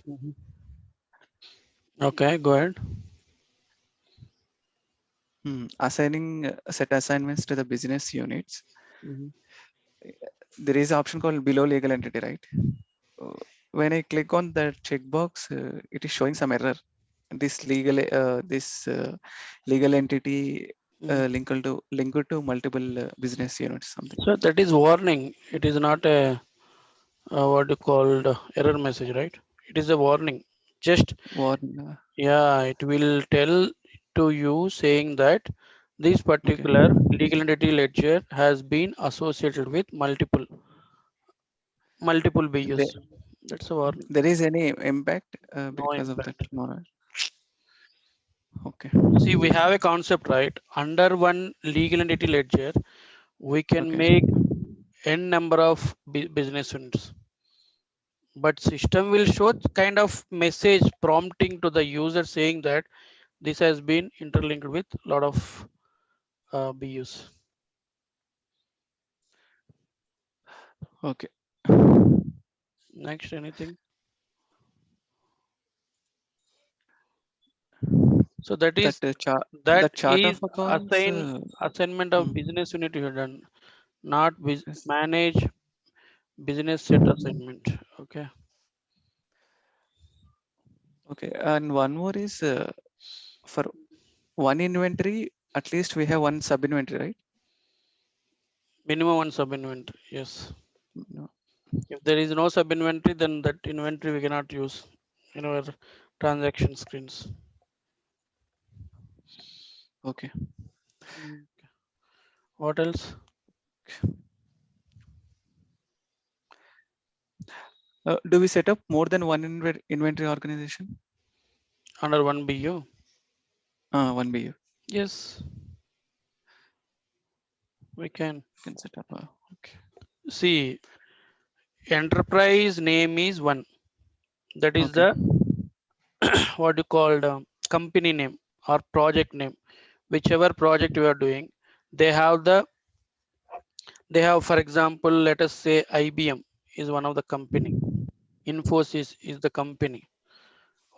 Mhm. Okay, go ahead. Assigning set assignments to the business units. Mhm. There is an option called below legal entity, right? Uh, when I click on that checkbox, it is showing some error. This legal entity Mhm. linked to multiple business units, something. So that is warning. It is not a what you called error message, right? It is a warning. Just Warning. yeah, it will tell to you saying that this Okay. particular legal entity ledger has been associated with multiple There, BUs. That's a warning. there is any impact No because of that? impact. No, right? Okay. See, we have a concept, right? Under one legal entity ledger, we can Okay. make n number of business units, but system will show kind of message prompting to the user saying that this has been interlinked with a lot of BUs. Okay. Next, anything? So that That is the that chart is of accounts. assignment of Mm, business unit you have done, not yes. manage business set assignment. Okay. Okay. And one more is for one inventory, at least we have one sub inventory, right? Minimum one sub inventory. Yes. No. If there is no sub inventory, then that inventory we cannot use in our transaction screens. Okay. Mm. What else? Do we set up more than one inventory organization? Under one BU? One BU Yes, we can. can set up. Okay. See, enterprise name is one. That is Okay. the what you called company name or project name. Whichever project you are doing, they have for example, let us say IBM is one of the company. Infosys is the company.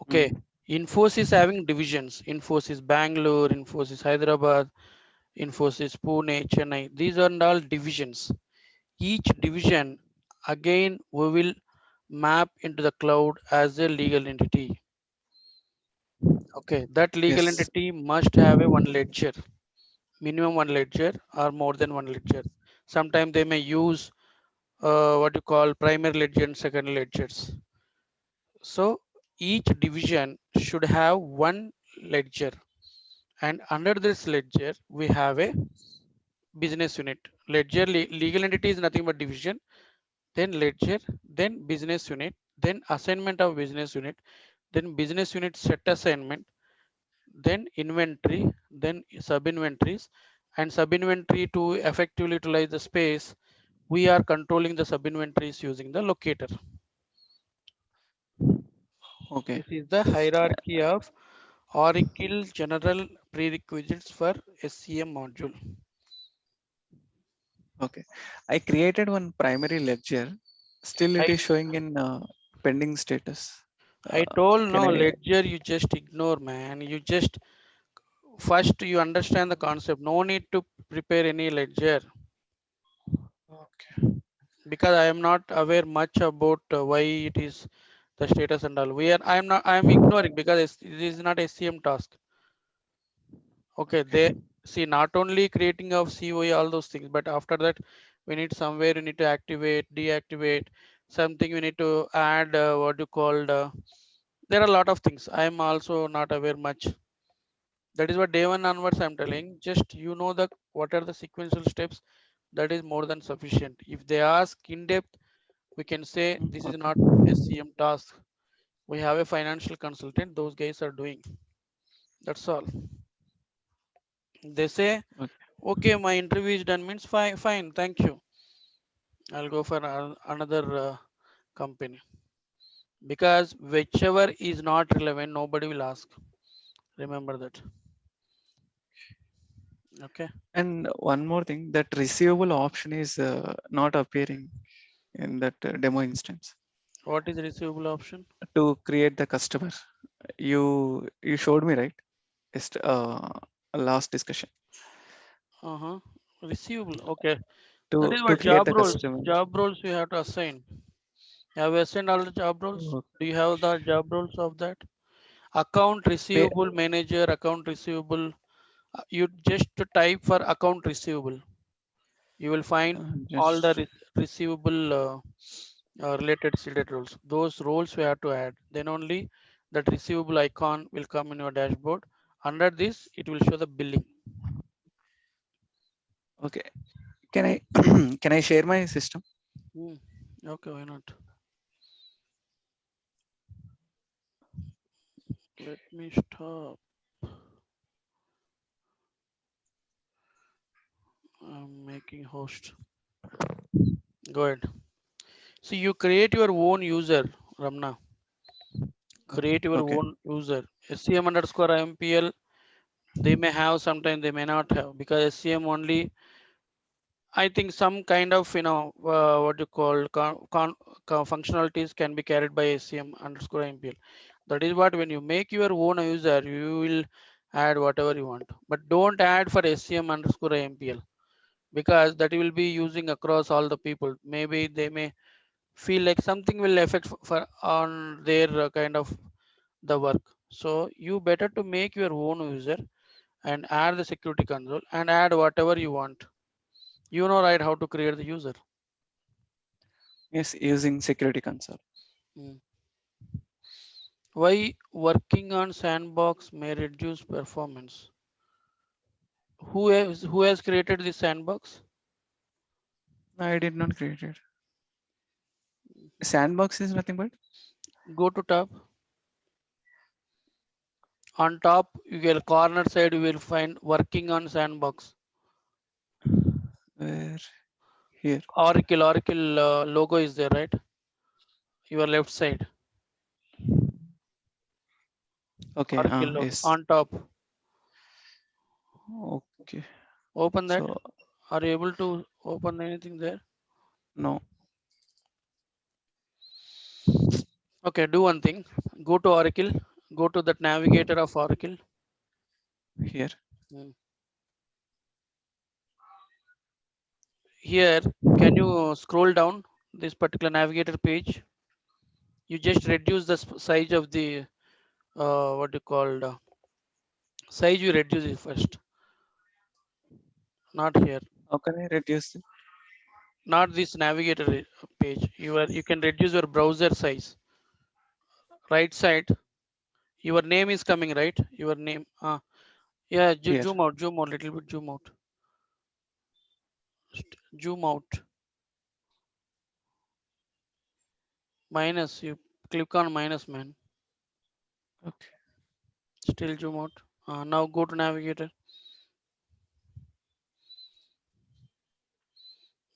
Okay. Mm. Infosys having divisions. Infosys Bangalore, Infosys Hyderabad, Infosys Pune, Chennai. These are all divisions. Each division, again, we will map into the cloud as a legal entity. Okay, that legal Yes. entity must have a one ledger, minimum one ledger or more than one ledger. Sometimes they may use what you call primary ledger and secondary ledgers. So each division should have one ledger, and under this ledger we have a business unit. Ledger legal entity is nothing but division, then ledger, then business unit, then assignment of business unit, then business unit set assignment, then inventory, then sub inventories, and sub inventory to effectively utilize the space. We are controlling the sub inventories using the locator. Okay. This is the hierarchy of Oracle general prerequisites for SCM module. Okay. I created one primary ledger. Still, it I is showing in pending status. I Uh, told can no I? ledger you just ignore, man. You just first you understand the concept. No need to prepare any ledger Okay. because I am not aware much about why it is the status and all. I am ignoring because it is not SCM task. Okay, Okay. they see not only creating of COE all those things, but after that we need somewhere you need to activate, deactivate something. We need to add what you called. There are a lot of things. I am also not aware much. That is what day one onwards I'm telling. Just you know the what are the sequential steps. That is more than sufficient. If they ask in depth, we can say this is Okay. not SCM task. We have a financial consultant. Those guys are doing. That's all. They say, Okay. okay, my interview is done means fine, fine, thank you. I'll go for another company because whichever is not relevant, nobody will ask. Remember that. Okay. And one more thing, that receivable option is not appearing in that demo instance. What is receivable option? to create the customer. You showed me, right? Just last discussion Uh-huh. Receivable. Okay. That is to what create job the roles. customer. Job roles you have to assign. Have you assigned all the job roles? Oh, Do you have the job roles of that? Account where receivable manager, account receivable. You just type for account receivable. You will find all the just receivable related seeded roles. Those roles we have to add. Then only that receivable icon will come in your dashboard. Under this, it will show the billing. okay. Can I can I share my system? Hmm. Okay, why not? Let me stop. I'm making host. Go ahead. So you create your own user, Ramna. Create your Okay. own user. SCM underscore MPL, they may have, sometimes they may not have, because SCM only, I think some kind of, what you call functionalities can be carried by SCM underscore MPL. That is what when you make your own user, you will add whatever you want. But don't add for SCM underscore MPL because that will be using across all the people. Maybe they may feel like something will affect for on their kind of the work. So you better to make your own user and add the security console and add whatever you want. You know, right, how to create the user. Yes, using security console. Mm. Why working on Sandbox may reduce performance? Who has created this Sandbox? I did not create it. Sandbox is nothing but Go to tab. On top, you will corner side, you will find working on Sandbox. where here. Oracle logo is there, right? Your left side. Okay. Oracle logo Yes. on top. Okay. Open that. So Are you able to open anything there? no, Okay, do one thing. Go to Oracle. Go to that navigator of Oracle. here. Hmm. Here, can you scroll down this particular navigator page? You just reduce the size of the what you called size. You reduce it first. Not here. How can I reduce it? Not this navigator page. You can reduce your browser size. Right side. Your name is coming, right? Your name. Yeah. Here. Zoom out. Zoom out. Little bit. Zoom out. Zoom out. Minus. You click on minus, man. Okay. Still zoom out. Now go to navigator.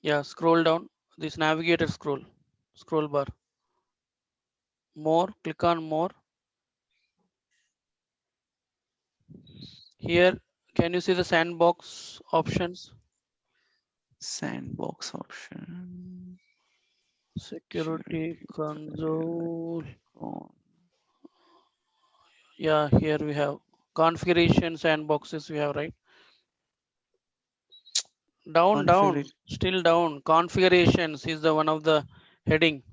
Yeah, scroll down. This navigator scroll. Scroll bar. More. Click on more. Here, can you see the sandbox options? Sandbox option. Security Security. console. Oh, Yeah, here we have configuration sandboxes. We have, right. Down, down. configuration. Still down. Configurations is the one of the heading.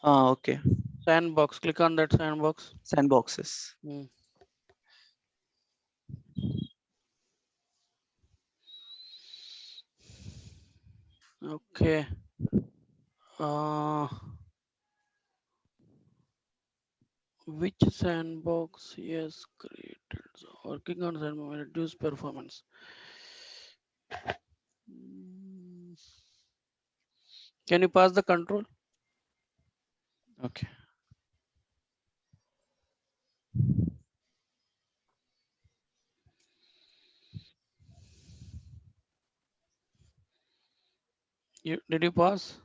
Okay. Sandbox. Click on that sandbox. Sandboxes. Hmm. Okay. Uh, which sandbox? Yes, created. So working on sandbox reduce performance. Hmm. Can you pass the control? Okay. Did you pass?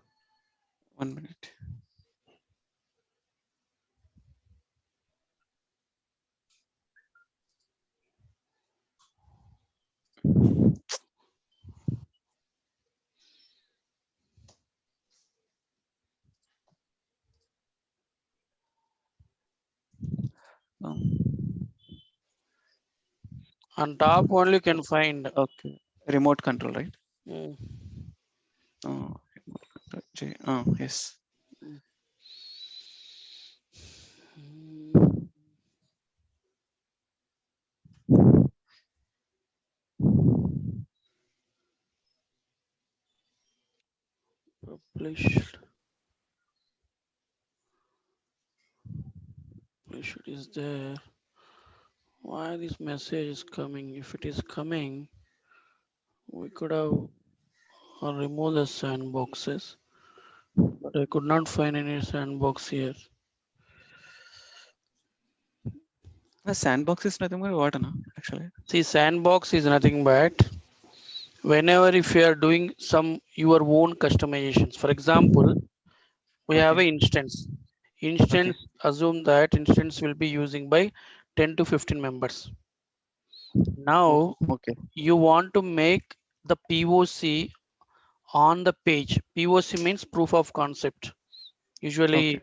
1 minute. Um, On top only you can find. okay. Remote control, right? mm, Remote control. Yes. mm, Published. Published is there. Why this message is coming? If it is coming, we could have removed the sandboxes, but I could not find any sandbox here. The sandbox is nothing but what, no? Actually. See, sandbox is nothing but whenever if you are doing some your own customizations. For example, we have Okay. an instance. Okay. Instance, assume that instance will be using by 10 to 15 members. Oh, Now okay. you want to make the POC on the page. POC means proof of concept. Okay. Usually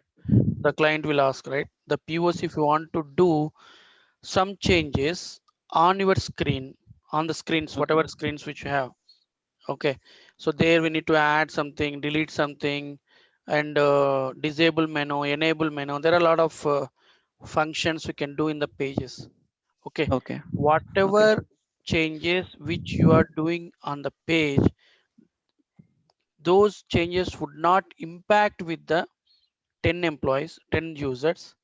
the client will ask, right? The POC, if you want to do some changes on your screen, on the screens, Okay. whatever screens which you have. Okay. So there we need to add something, delete something, and disable menu, enable menu. There are a lot of functions we can do in the pages. Okay. Okay. Okay. Whatever changes which you are doing on the page, those changes would not impact with the 10 employees, 10 users.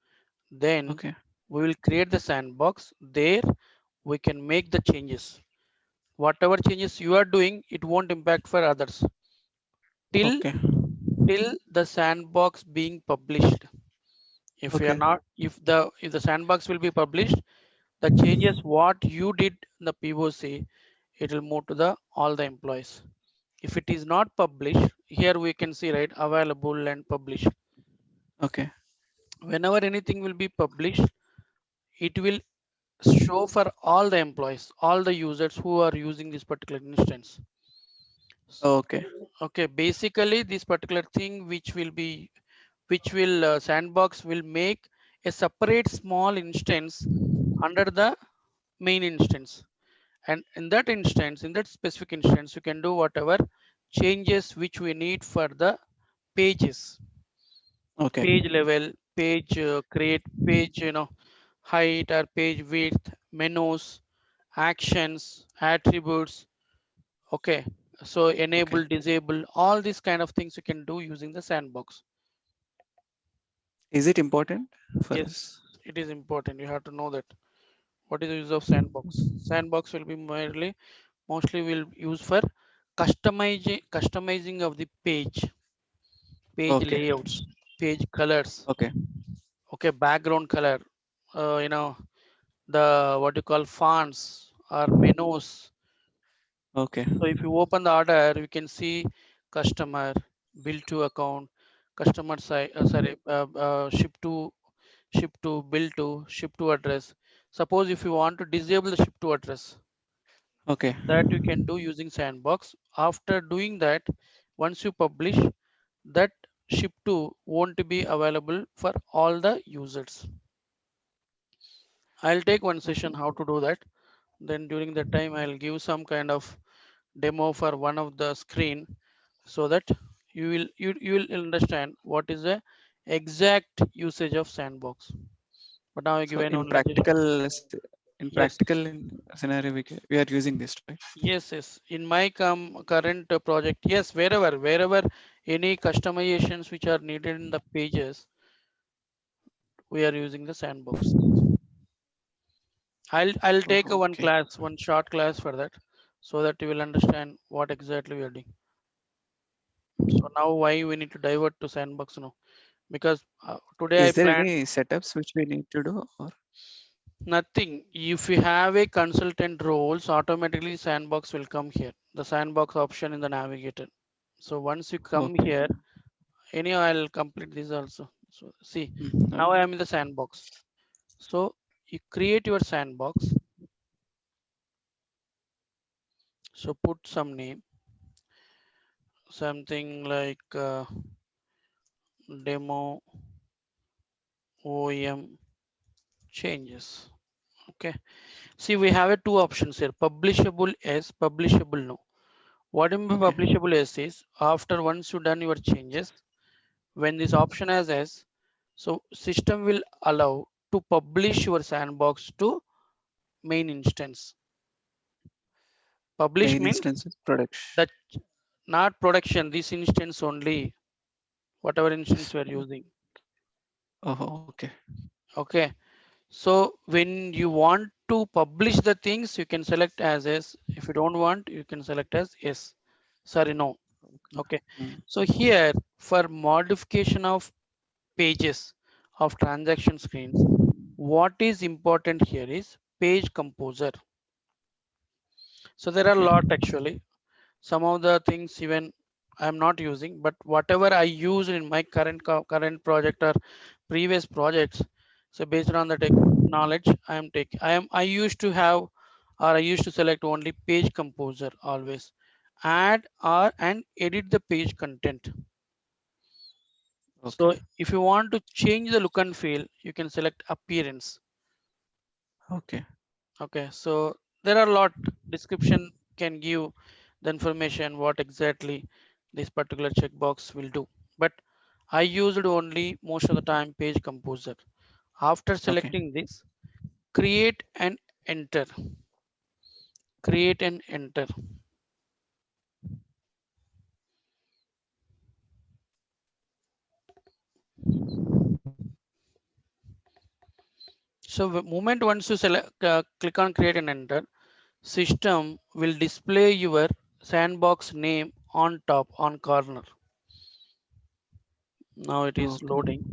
Then Okay. we will create the sandbox. There we can make the changes. Whatever changes you are doing, it won't impact for others till Okay. the sandbox being published. If you are Okay. not, if the sandbox will be published, the changes what you did in the POC, it will move to the all the employees. If it is not published, here we can see, right, available and published. Okay. Whenever anything will be published, it will show for all the employees, all the users who are using this particular instance. Okay. Okay, basically this particular thing which will sandbox will make a separate small instance under the main instance. And in that instance, in that specific instance, you can do whatever changes which we need for the pages, Okay. page level, page create, page, height or page width, menus, actions, attributes. Okay. So Okay. enable, disable, all these kind of things you can do using the sandbox. Is it important for Yes, us? it is important. You have to know that. What is the use of sandbox? Sandbox will be mostly will use for customizing of the page Okay. layouts, page colors. Okay. Okay, background color. The what you call fonts or menus. Okay. So if you open the order, you can see customer, bill to account, customer side, ship to, bill to, ship to address. Suppose if you want to disable the ship to address, Okay. that you can do using sandbox. After doing that, once you publish, that ship to won't be available for all the users. I'll take one session how to do that. Then during that time, I'll give some kind of demo for one of the screen so that you will understand what is the exact usage of sandbox. But now I So given in only just yes, practical scenario, we are using this, right? yes. In my current project, yes, wherever any customizations which are needed in the pages, we are using the sandbox. I'll Oh, take a one okay. class, one short class for that, so that you will understand what exactly we are doing. So now why we need to divert to sandbox now? Because today I Is there planned any setups which we need to do, or nothing. If you have a consultant roles, automatically sandbox will come here. The sandbox option in the navigator. So once you come okay? here, anyhow, I'll complete this also. So see, now I Okay. am in the sandbox. So you create your sandbox. So put some name, something like demo OEM changes. Okay. See, we have a two options here. Publishable yes, publishable no. What in Okay. publishable yes is after once you done your changes, when this option has S, so system will allow to publish your sandbox to main instance. Publish Main means instance is production. that not production, this instance only, whatever instance we are using. Oh, okay. Okay. So when you want to publish the things, you can select as S. If you don't want, you can select as yes. Sorry, no. Okay. Okay. Mm, So here for modification of pages of transaction screens, what is important here is page composer. So there are a okay. lot actually. Some of the things even I'm not using, but whatever I use in my current project or previous projects, so based on the tech knowledge I am taking, I used to have or I used to select only page composer always. Add or and edit the page content. Okay. So if you want to change the look and feel, you can select appearance. Okay. Okay, so there are a lot description can give the information what exactly this particular checkbox will do. But I used only most of the time page composer. After Okay. selecting this, create and enter. Create and enter. So the moment once you select click on create and enter, system will display your sandbox name on top on corner. Now it is Okay. loading.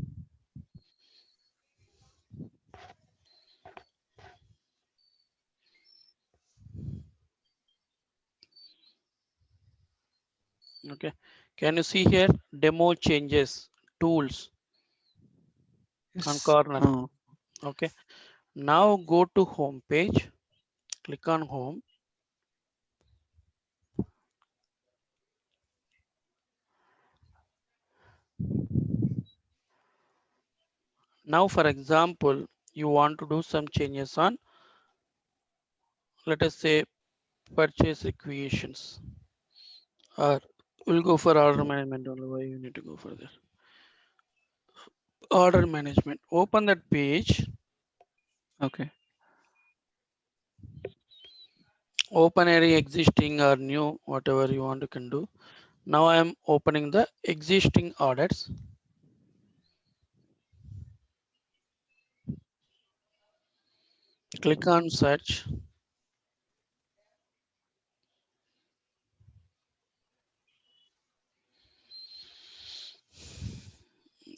Okay. Can you see here demo changes tools on Yes. corner? Okay. Now go to home page. Click on home. Now, for example, you want to do some changes on, let us say, purchase requisitions, or we'll go for order management only. Why you need to go for this? Order management. Open that page. Okay. Open any existing or new, whatever you want to can do. Now I am opening the existing orders. Click on search.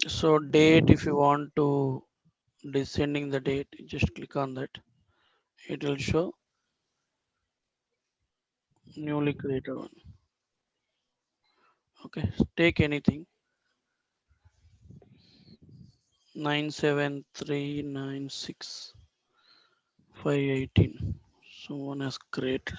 So date, if you want to descending the date, just click on that. It will show newly created one. Okay, take anything 97396 518. Someone has created.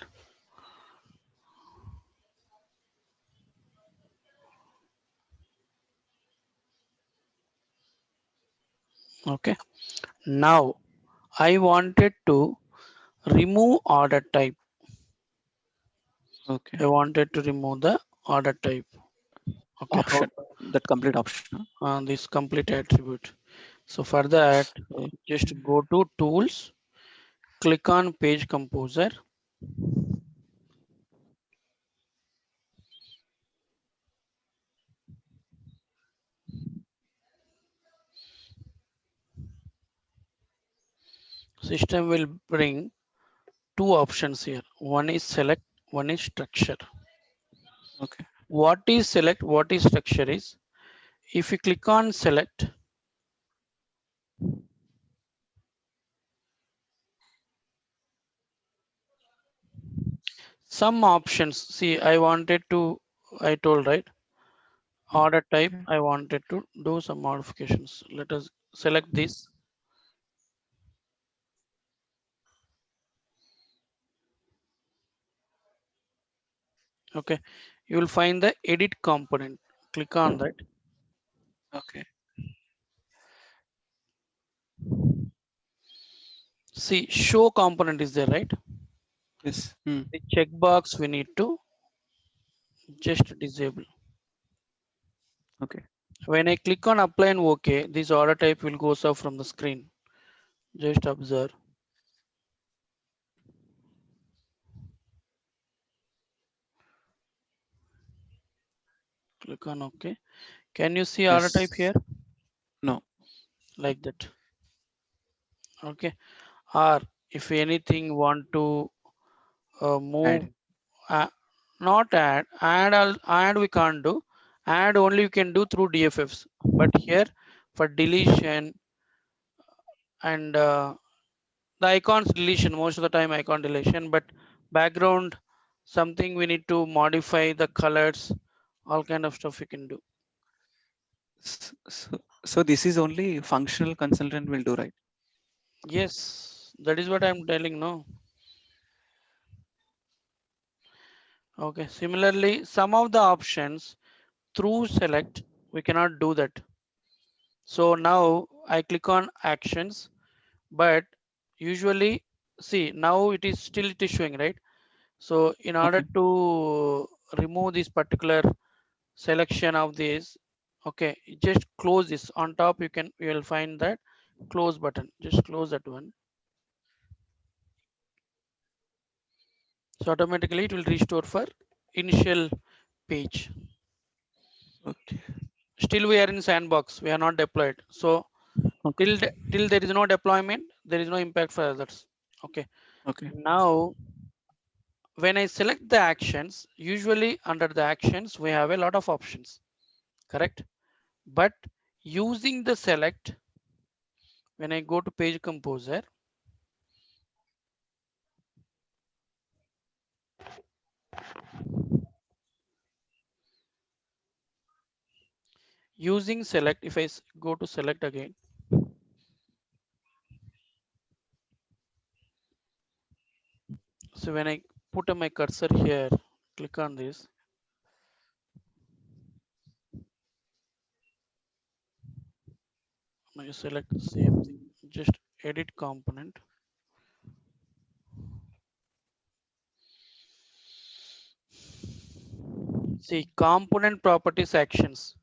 Okay, now I wanted to remove order type. Okay. I wanted to remove the order type. Okay, how Option. That complete option. this complete attribute. So for that, just Okay. go to tools, click on page composer. System will bring two options here. One is select, one is structure. Okay. What is select, what is structure is, if you click on select, some options, see, I wanted to, I told right, order type, Okay. I wanted to do some modifications. Let us select this. Okay, you will find the edit component. Click on that. Okay. See, show component is there, right? Yes. The checkbox we need to just disable. Okay. When I click on apply and OK, this order type will goes off from the screen. Just observe. Click on OK. Can you see order type here? Yes. No. Like that. Okay. Or if anything want to move, Add. uh, not add we can't do. Add only we can do through DFFs. But here for deletion and the icons deletion, most of the time icon deletion, but background something we need to modify the colors, all kind of stuff we can do. So this is only functional consultant will do, right? Yes, that is what I'm telling. No. Okay. Similarly, some of the options through select we cannot do that. So now I click on actions, but usually see now it is showing, right? So in order Okay. to remove this particular selection of this, okay, just close this. On top you will find that close button. Just close that one. So automatically it will restore for initial page. Okay. Still we are in sandbox, we are not deployed. So Okay. till there is no deployment, there is no impact for others. Okay. Okay. Now when I select the actions, usually under the actions we have a lot of options, correct? But using the select, when I go to page composer, using select, if I go to select again, so when I put my cursor here, click on this, I select the same thing, just edit component. See component properties actions,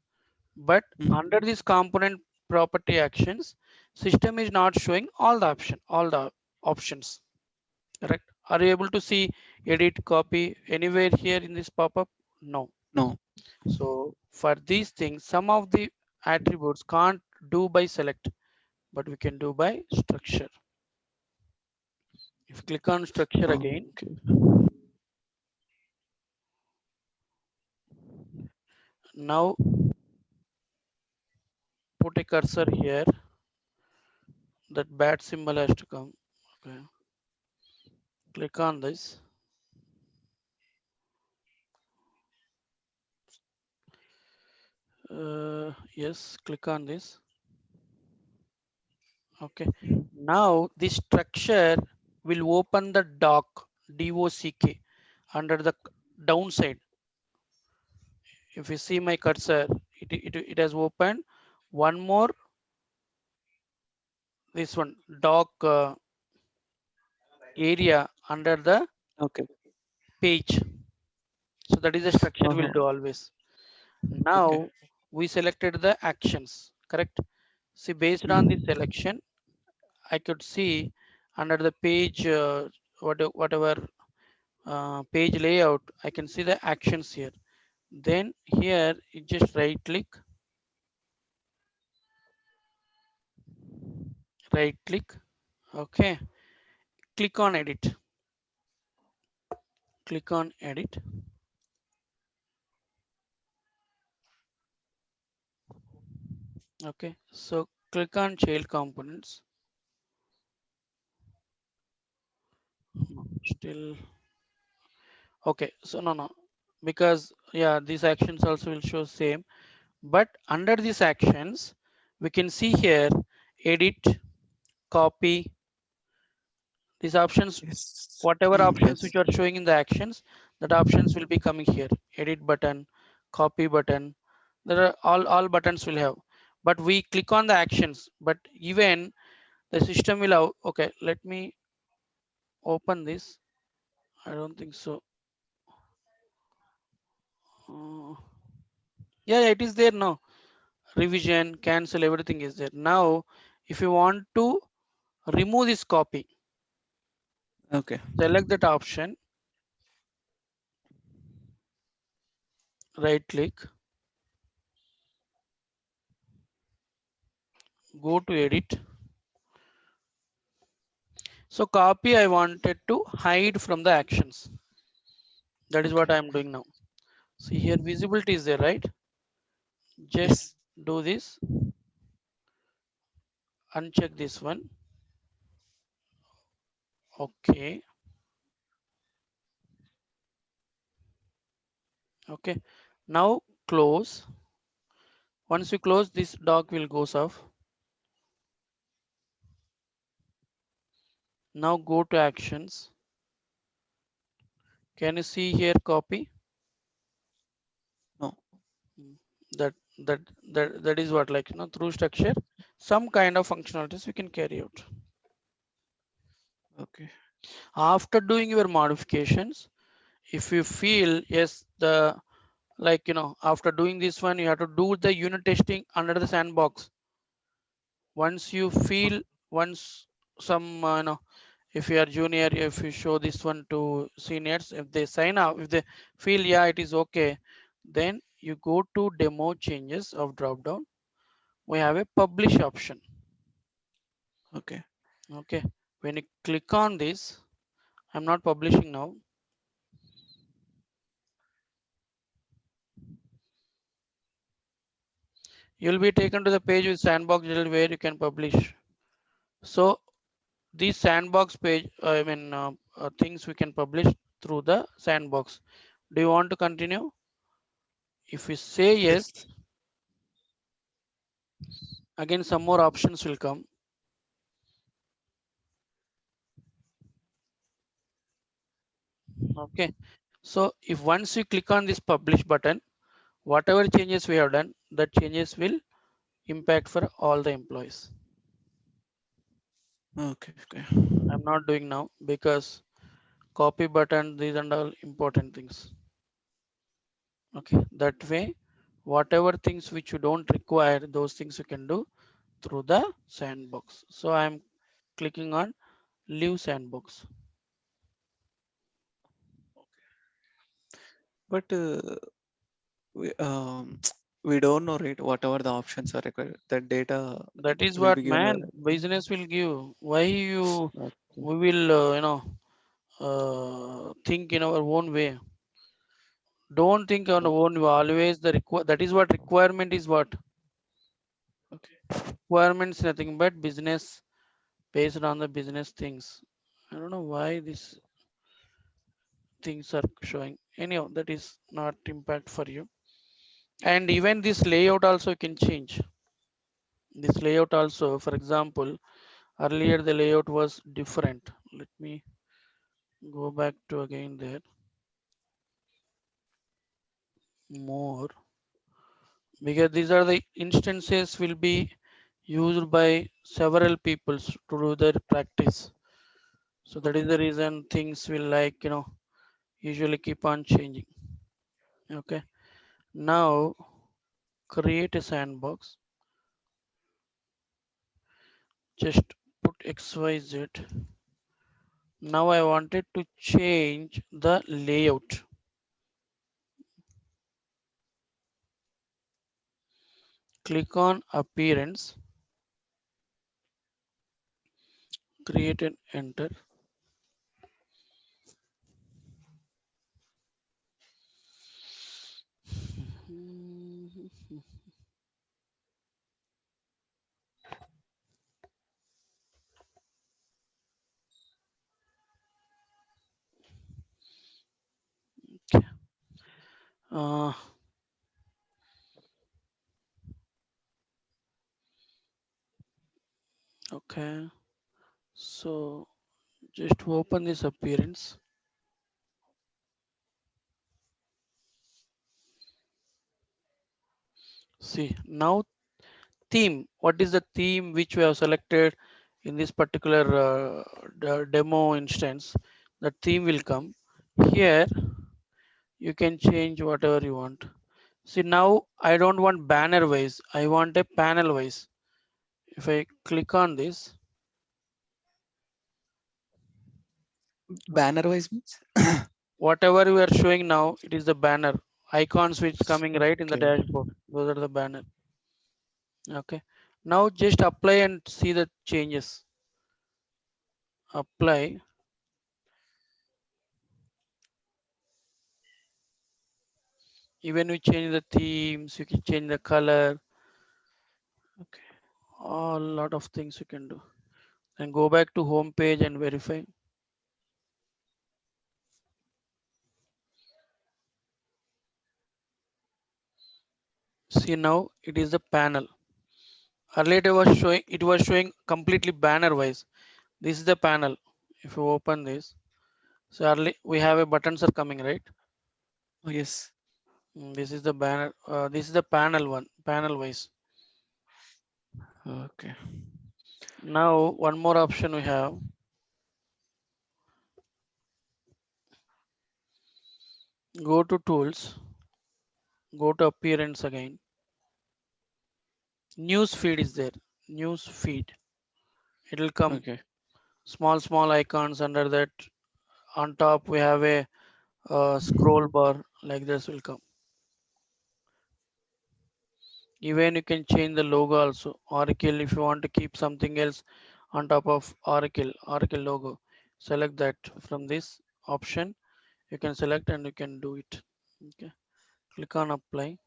but Mhm. under this component property actions, system is not showing all the options, correct? Are you able to see edit copy anywhere here in this pop-up? No. No. So for these things, some of the attributes can't do by select, but we can do by structure. If you click on structure again, Okay. now put a cursor here, that bat symbol has to come. Okay. Click on this. Yes, click on this. Okay. Now this structure will open the dock under the downside. If you see my cursor, it has opened one more, this one dock area under the Okay. page. So that is the structure we'll Oh, do always. okay. Now we selected the actions, correct? See, based on the Mhm. selection, I could see under the page, whatever page layout, I can see the actions here. Then here, you just right click, okay, click on edit, click on edit. Okay, so click on child components. No, still okay. So no, because yeah, these actions also will show same. But under these actions, we can see here edit, copy. These options, Yes. whatever options Yes. which are showing in the actions, that options will be coming here. Edit button, copy button. There are all buttons will have. But we click on the actions. But even The system will have, okay, let me open this. I don't think so. Uh, yeah, it is there now. Revision, cancel, everything is there. Now, if you want to remove this copy, Okay. select that option, right click, go to edit. So copy I wanted to hide from the actions. That is what Okay. I'm doing now. See here visibility is there, right? Just Yes. do this, uncheck this one. Okay. Okay. Now close. Once you close, this dock will goes off. Now go to actions. Can you see here copy? No. Mm, That that is what, like, through structure, some kind of functionalities we can carry out. Okay. After doing your modifications, if you feel yes, the like after doing this one, you have to do the unit testing under the sandbox. Once you feel, once some if you are junior, if you show this one to seniors, if they sign up, if they feel yeah it is okay, then you go to demo changes of drop down. We have a publish option. Okay. Okay, when you click on this, I'm not publishing now. You'll be taken to the page with sandbox where you can publish. So these sandbox page, things we can publish through the sandbox. Do you want to continue? If you say yes, Yes. again some more options will come. Okay, so if once you click on this publish button, whatever changes we have done, that changes will impact for all the employees. Okay. Okay. I'm not doing now because copy button, these are all important things. Okay, that way whatever things which you don't require, those things you can do through the sandbox. So I'm clicking on leave sandbox. But we we don't know, right? Whatever the options are required, that data That is will be what, given by man, business will give. Why you, okay. we will, think in our own way. Don't think on our own way. Always the that is what requirement is what. Okay. Requirements nothing but business based on the business things. I don't know why these things are showing. Anyhow, that is not impact for you. And even this layout also you can change. This layout also, for example, earlier the layout was different. Let me go back to again there. More, because these are the instances will be used by several peoples to do their practice. So that Okay. is the reason things will, like, usually keep on changing. Okay, now create a sandbox. Just put XYZ. Now I wanted to change the layout. Click on appearance, create and enter. Uh, okay, so just open this appearance. See now theme. What is the theme which we have selected? in this particular demo instance, the theme will come. Here you can change whatever you want. See, now I don't want banner wise, I want a panel wise. If I click on this, Banner wise means? whatever we are showing now, it is the banner icons which coming right in the Okay. dashboard. Those are the banner. Okay. Now just apply and see the changes. Apply. Even we change the themes, you can change the color. Okay. A lot of things you can do. And go back to home page and verify. See, now it is the panel. Earlier it was showing completely banner wise. This is the panel. If you open this, so early we have a buttons are coming, right? Oh, yes. This is the banner. This is the panel one, panel wise. Okay. Now one more option we have. Go to tools. Go to appearance again. News feed is there. News feed. It will come Okay. small icons under that. On top we have a scroll bar like this will come. Even you can change the logo also. Oracle, if you want to keep something else on top of Oracle logo, select that from this option. You can select and you can do it. Okay. Click on apply.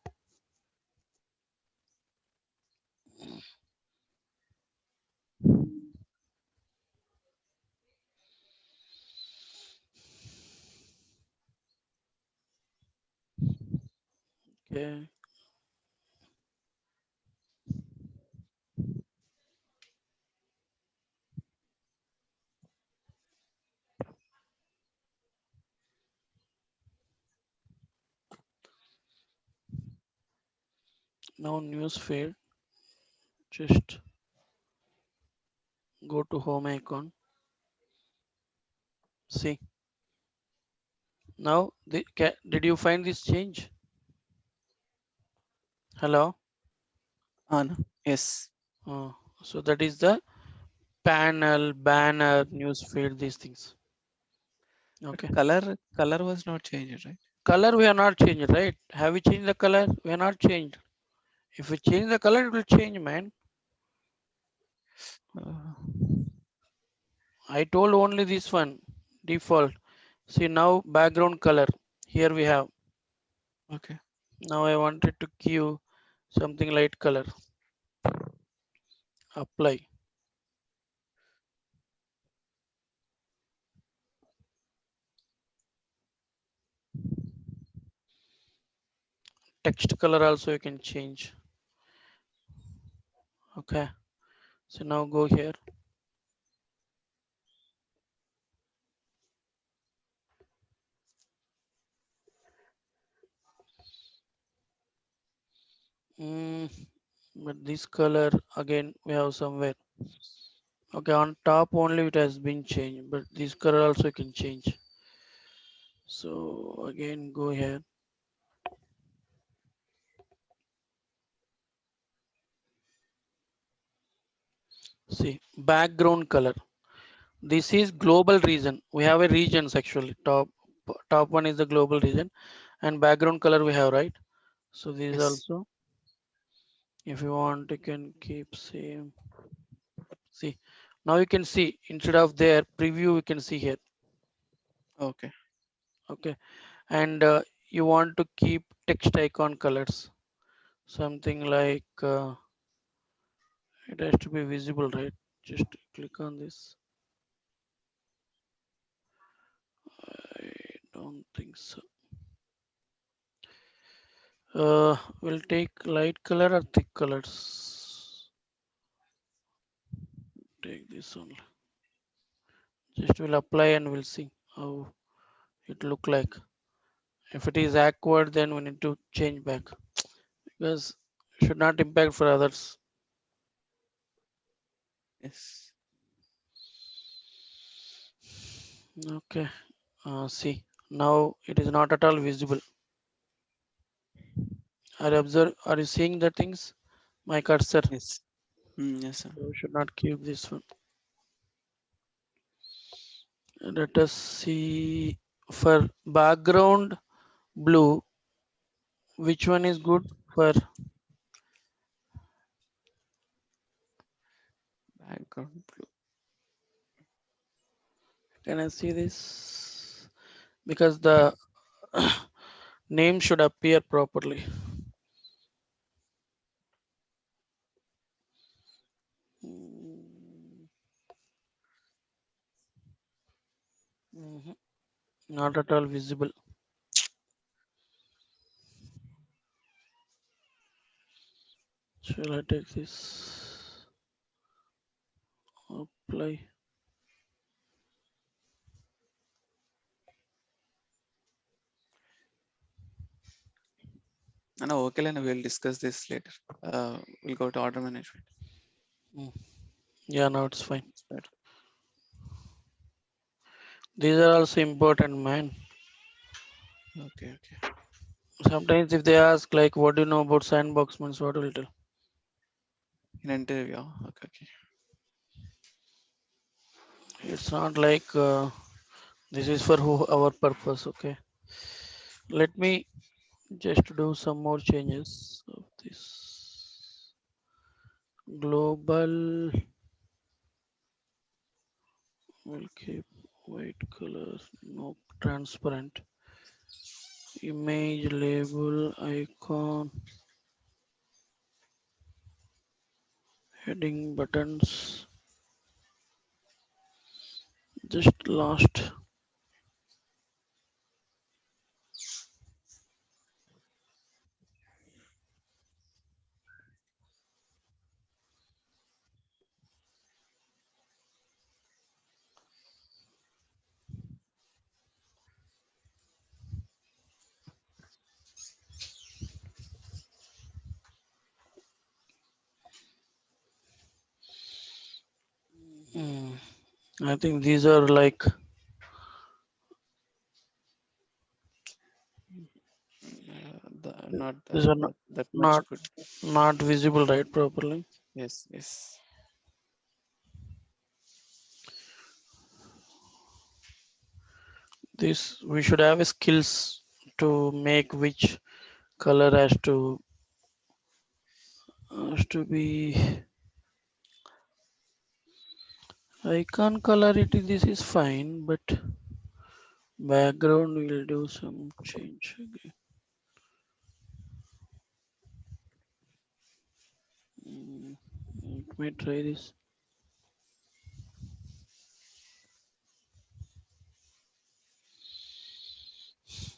Okay. Now news feed. Just go to home icon. See. Now did you find this change? Hello. On. Yes. Uh, so that is the panel, banner, news feed, these things. But Okay. color was not changed, right? Color we are not changed, right? Have we changed the color? We are not changed. If we change the color, it will change, man. Uh, I told only this one default. See now background color. Here we have. okay. Now I wanted to give something light color. Apply. Text color also you can change. Okay. So now go here. Mm, but this color again we have somewhere. Okay, on top only it has been changed, but this color also can change. So again go here. See background color. This is global region. We have a regions actually. Top one is the global region, and background color we have, right? So this is Yes. also, if you want, you can keep same. See, now you can see instead of there preview, we can see here. Okay. Okay, and you want to keep text icon colors, something like it has to be visible, right? Just click on this. I don't think so. We'll take light color or thick colors. Take this only. Just we'll apply and we'll see how it look like. If it is awkward, then we need to change back because it should not impact for others. Yes. Okay. See, now it is not at all visible. Are you seeing the things? My cursor. Yes. Yes, sir. So we should not keep this one. Let us see for background blue, which one is good for, Background blue. can I see this? Because the name should appear properly. Mm, mhm. Not at all visible. Shall I take this? Apply. No, okay, and we'll discuss this later. We'll go to order management. Mm. Yeah, now it's fine. It's better. These are also important, man. Okay, okay. Sometimes if they ask like, what do you know about sandbox means, what will you tell? In interview. Okay, okay. It's not like this is for our purpose. Okay. Let me just do some more changes of this global. Will keep white color, no transparent image label icon heading buttons. Just last. Hmm. I think these are like Not these are that much not good. not visible right properly. Yes, yes. This we should have skills to make which color has to be icon color. This is fine, but background will do some change again. Mm, Let me try this.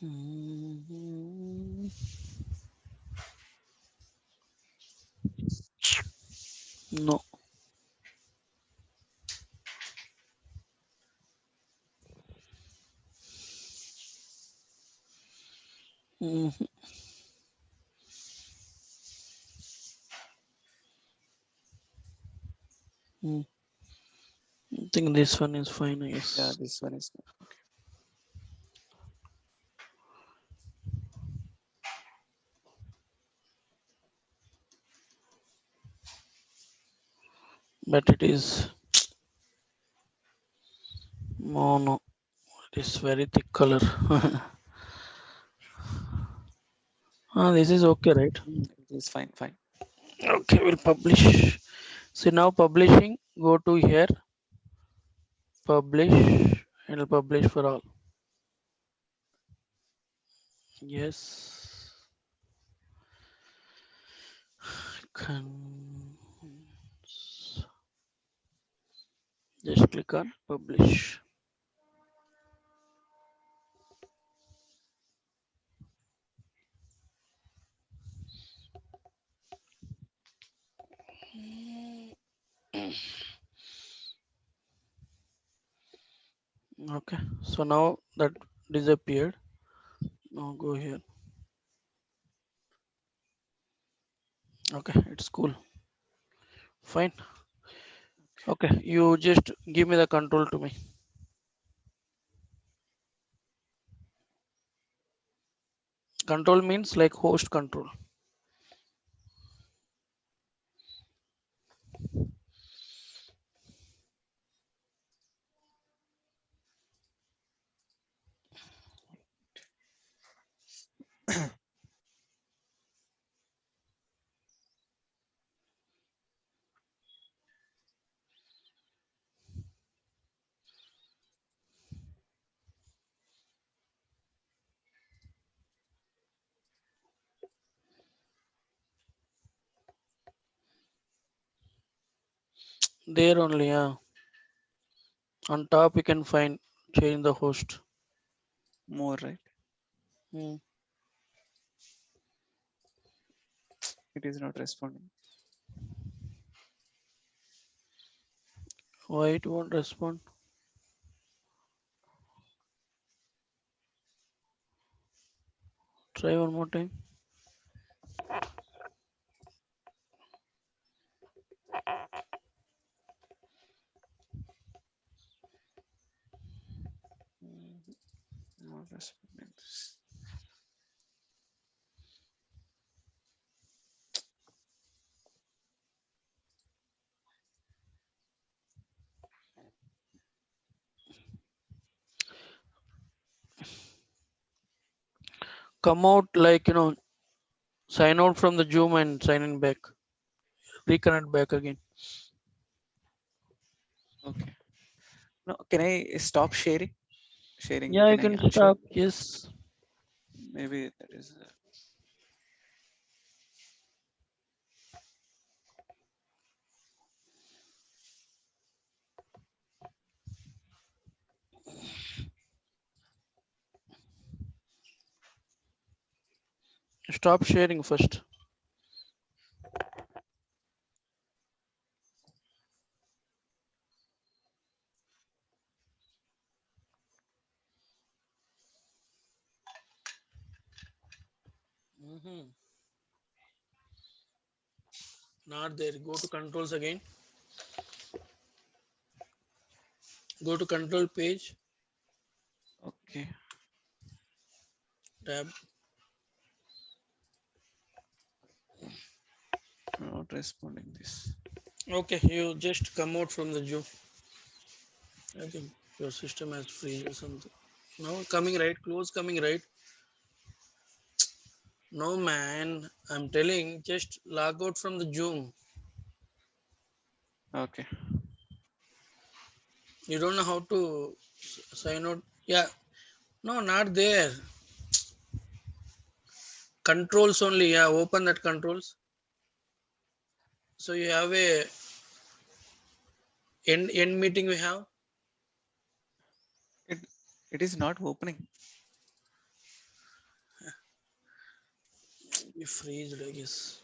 Mm, No. Mhm. Mm. I think this one is fine, I Yeah, guess. this one is okay. But it is mono. It is very thick color. This is okay, right? It is fine, fine. Okay, we'll publish. See now publishing. Go to here, publish, and it'll publish for all. Yes. Can just click on publish. Okay. So now that disappeared. Now go here. Okay, it's cool. Fine. Okay. Okay, you just give me the control to me. Control means like host control. There only, yeah. On top you can find change the host. More, right? Hmm. It is not responding. Why it won't respond? Try one more time. Mhm. Not responding this. Come out like sign out from the Zoom and sign in back. Reconnect back again. Okay. No, can I stop sharing? Sharing, Yeah, you can I can unshow? stop. Yes. Maybe that is. Stop sharing first. Hmm. Not there. Go to controls again. Go to control page. Okay. Tab. Not responding this. Okay, you just come out from the Zoom. I think your system has freeze or something. No, coming right. Close coming right. No, man. I'm telling. Just log out from the Zoom. Okay. You don't know how to sign out. Yeah. No, not there. Controls only. Yeah. Open that controls. So you have a end meeting. We have. It it is not opening. You freeze. I guess.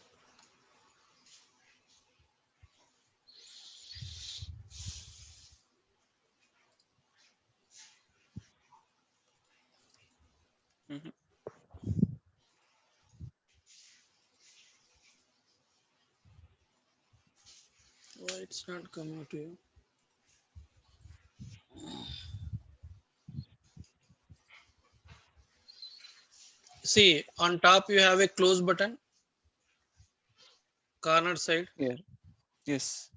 Mhm. Why it's not coming to you? See, on top you have a close button, corner side. Here. Yes.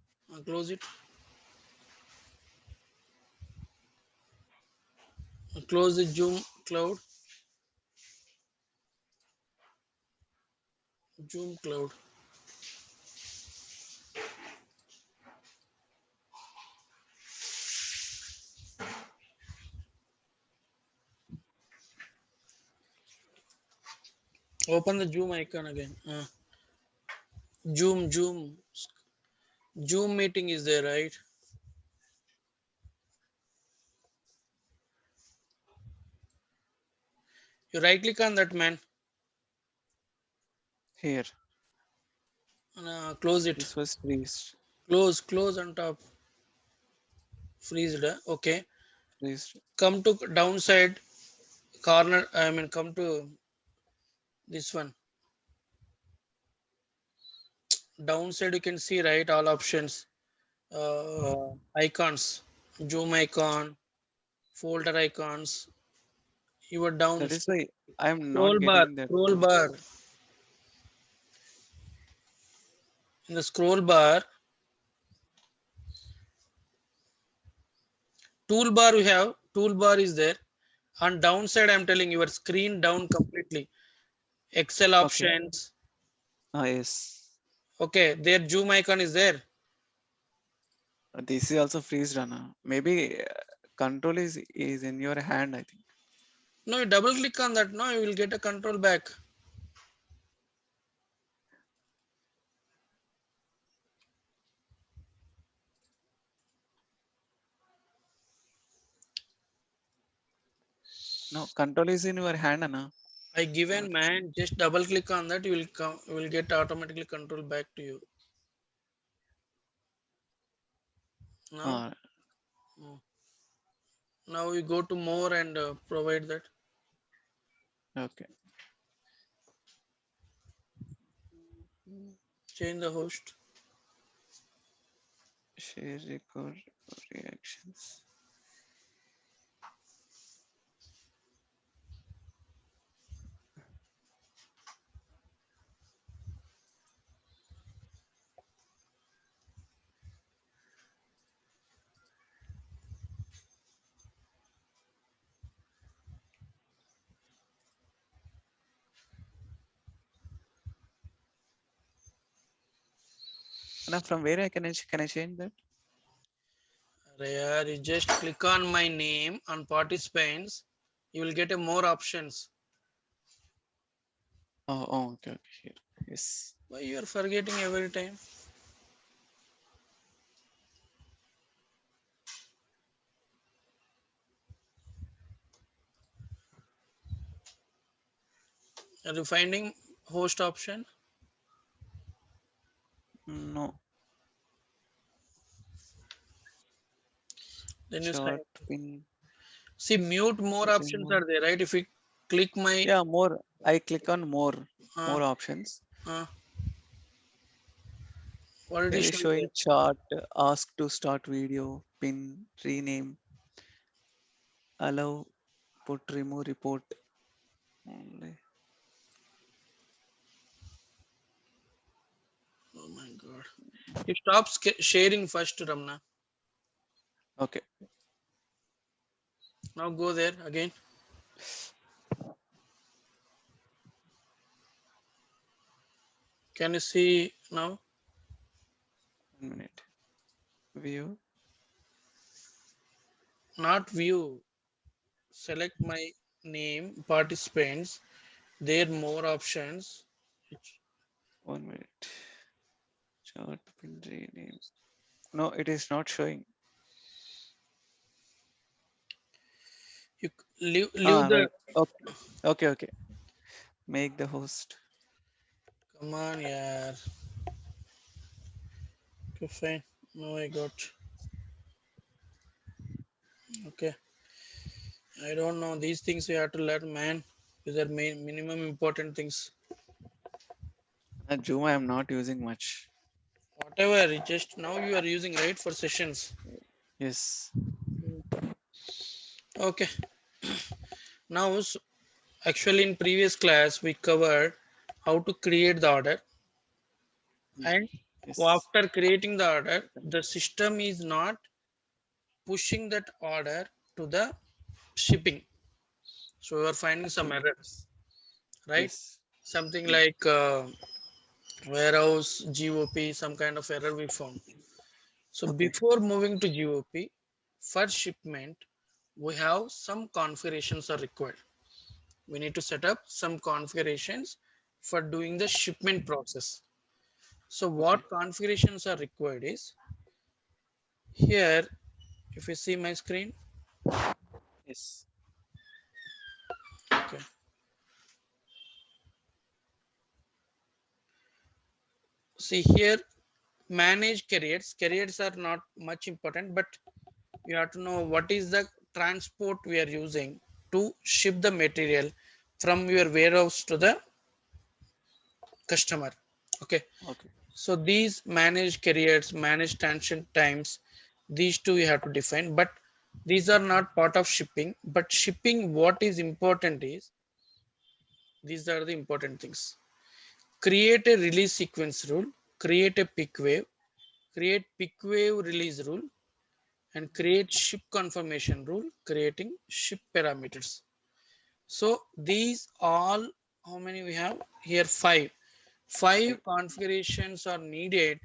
Close it. Close the Zoom cloud. Zoom cloud. Open the Zoom icon again. Zoom. Zoom meeting is there, right? You right click on that, man. Here. And, close it. This was freezed. Close on top. Freeze it. Okay. Freezed. Come to downside corner. I mean, come to this one. Downside, you can see right all options. Icons. Zoom icon. Folder icons. You are down. That is why I'm Scroll not bar. getting that. Scroll bar. In the scroll bar, toolbar we have. Toolbar is there. On downside, I'm telling your screen down completely. Excel Okay. options. Yes. Okay, their zoom icon is there. This is also freeze runner. Maybe control is in your hand, I think. No, you double click on that. No, you will get a control back. No, control is in your hand, Anna. I Your, given man, just double click on that. You will come. You will get automatically control back to you. Now, uh, mm, now we go to more and provide that. okay. Change the host. Share record reactions. Anna, from where can I change that? There, you just click on my name on participants. You will get a more options. Oh, okay, okay. Here. Yes. Why you are forgetting every time? Are you finding host option? No. Then you Chart pin. see mute more Setting options more. are there, right? If we click my Yeah, more. I click on more. uh, More options. uh, what it It is is showing there? showing chart. Ask to start video. Pin. Rename. Allow. Put. Remove. Report. Only. Oh my god! You stop sharing first, Ramna. Okay. Now go there again. Can you see now? 1 minute. View. Not view. Select my name, participants. There more options. 1 minute. Chart pin. Rename. No, it is not showing. You leave Ah, the. right. Okay. Okay. Okay. Make the host. Come on, yeah. Okay, fine. Now I got. Okay. I don't know. These things you have to learn, man. These are main minimum important things. Zoom I am not using much. Whatever. It just now you are using right for sessions. Yes. Okay. Now, actually, in previous class we covered how to create the order, Mm. and Yes. after creating the order, the system is not pushing that order to the shipping. So we are finding some error, Yes. right? Yes. Something Mm. like warehouse GOP, some kind of error we found. So Okay. before moving to GOP, for shipment, we have some configurations are required. We need to set up some configurations for doing the shipment process. So Okay. what configurations are required is here, if you see my screen, Yes. okay. See here, manage carriers. Carriers are not much important, but you have to know what is the transport we are using to ship the material from your warehouse to the customer. Okay. Okay. So these manage carriers, manage transit times, these two you have to define. But These are not part of shipping, but shipping, what is important is, these are the important things. Create a release sequence rule, create a pick wave, create pick wave release rule, and create ship confirmation rule, creating ship parameters. So these all, how many we have here? Five. Right. Five configurations are needed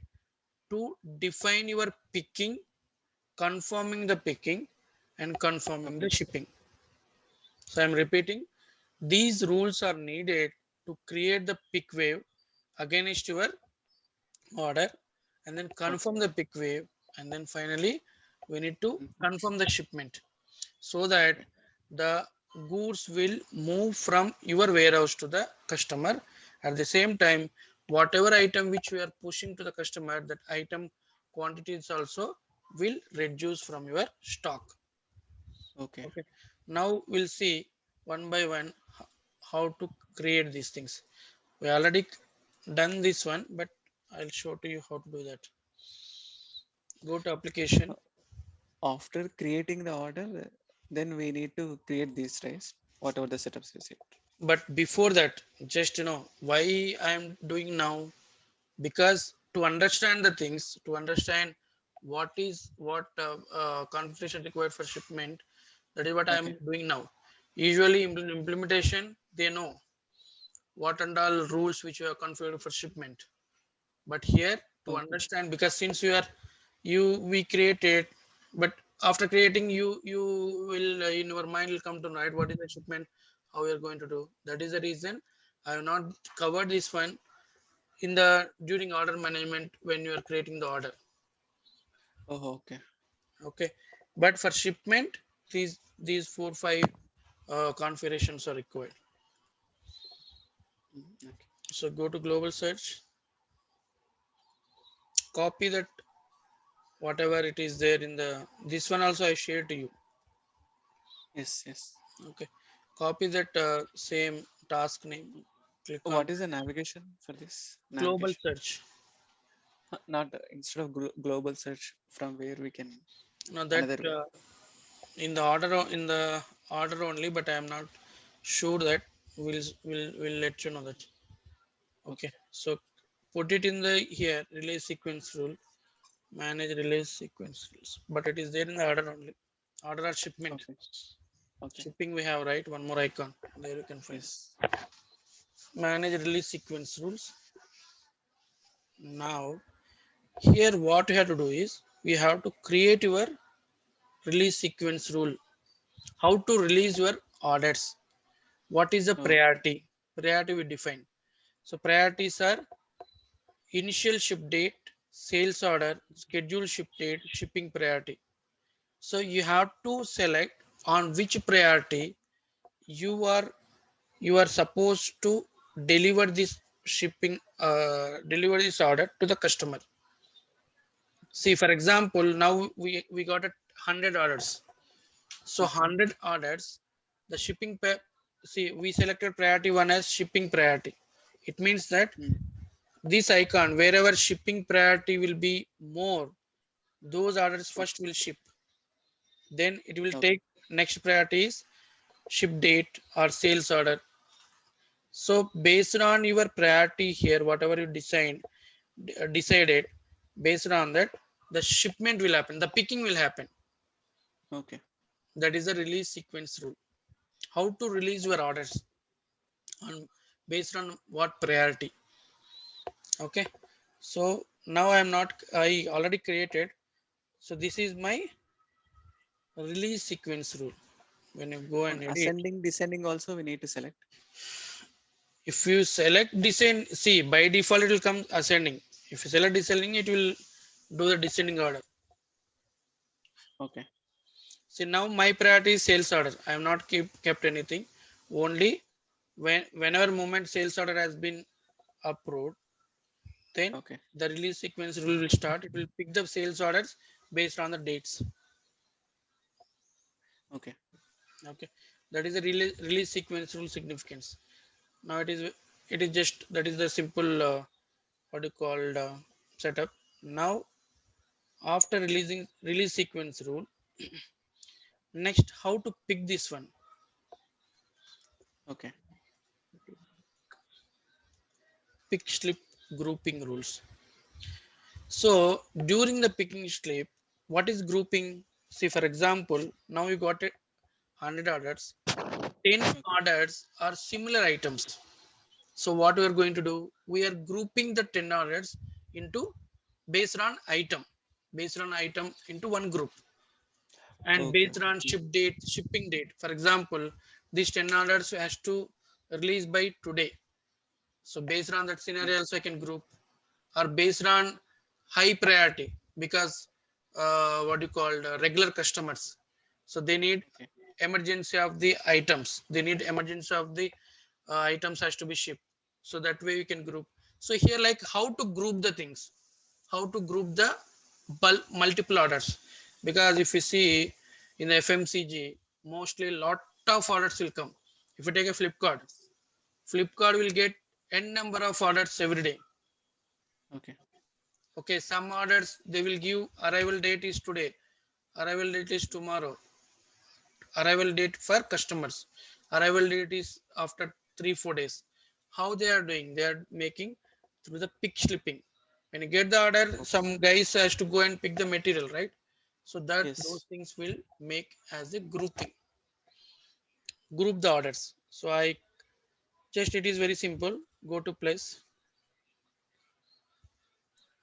to define your picking, confirming the picking, and confirming the Okay. shipping. So I'm repeating, these rules are needed to create the pick wave against your order, and then Okay. confirm the pick wave, and then finally we need to Mhm. confirm the shipment, so that Okay. the goods will move from your warehouse to the customer. At the same time, whatever item which we are pushing to the customer, that item quantities also will reduce from your stock. Okay. Okay, now we'll see one by one how to create these things. We already done this one, but I'll show to you how to do that. Go to Uh, application. After creating the order, then we need to create these, right? Whatever the setups we said. But before that, just why I am doing now, because to understand the things, to understand what configuration required for shipment, that is what I am Okay. doing now. Usually implementation, they know what and all rules which you are configured for shipment. But here, to Okay. understand, because since you we created, but after creating, you will in your mind will come to know, right, what is the shipment, how we are going to do. That is the reason I have not covered this one in the during order management when you are creating the order. Oh, okay. Okay, but for shipment, these 4 5 configurations are required. Okay. So go to global search, copy that whatever it is there in the, this one also I shared to you. Yes, yes. Okay, copy that same task name, click on What is the navigation for this global navigation? search. Not instead of global search from where we can Now that another way. in the order in the order only, but I am not sure that will let you know that. Okay, Okay. so put it in the here release sequence rule, manage release sequence rules, but it is there in the order only. Order or shipment. Okay. Okay. Shipping we have, right, one more icon there you can find. Yes. Manage release sequence rules. Now here what you have to do is we have to create your release sequence rule. How to release your orders, what is the Oh, priority. Priority we define. So priorities are initial ship date, sales order, scheduled ship date, shipping priority. So you have to select on which priority you are you are supposed to deliver this shipping deliver this order to the customer. See, for example, now we got 100 orders. So okay. 100 orders, the see, we selected priority one as shipping priority. It means that Mm. this icon, wherever shipping priority will be more, those orders Okay. first will ship. Then it will Okay. take next priority is ship date or sales order. So based on your priority here, whatever you decided, based on that, the shipment will happen, the picking will happen. Okay. That is the release sequence rule. How to release your orders on based on what priority. Okay, so now I am not, I already created, so this is my release sequence rule. When you go and Okay. edit, Ascending, descending also we need to select. if you select descend, see, by default it will come ascending. If you select descending, it will do the descending order. Okay. See, now my priority is sales order, I have not kept anything. Only whenever moment sales order has been approved, then Okay. the release sequence rule will start. It will pick the sales orders based on the dates. Okay. Okay, that is the release sequence rule significance. Now it is just that is the simple what you called setup. Now after releasing release sequence rule, Next, how to pick this one? Okay. Pick slip grouping rules. So during the picking slip, what is grouping? See, for example, now you got it 100 orders. 10 Okay. orders are similar items. So what we are going to do? We are grouping the 10 orders into based on item into one group, and Okay. based Okay. on shipping date. For example, these 10 orders has to release by today. So based on that scenario, Yes. also I can group, or based on high priority, because what you call regular customers. So they need Okay. emergency of the items. They need emergency of the items has to be shipped. So that way you can group. So here, like how to group the things, how to group the bulk multiple orders. Because if you see in the FMCG, mostly lot of orders will come. If you take a Flipkart, Yes. Flipkart will get n number of orders every day. Okay. Okay, some orders they will give arrival date is today, arrival date is tomorrow, arrival date for customers, arrival date is after 3 4 days. How they are doing? They are making through the pick slipping. When you get the order, Okay. some guys has to go and pick the material, right? So that those Yes. things will make as a grouping, group the orders. So I just, it is very simple. Go to place,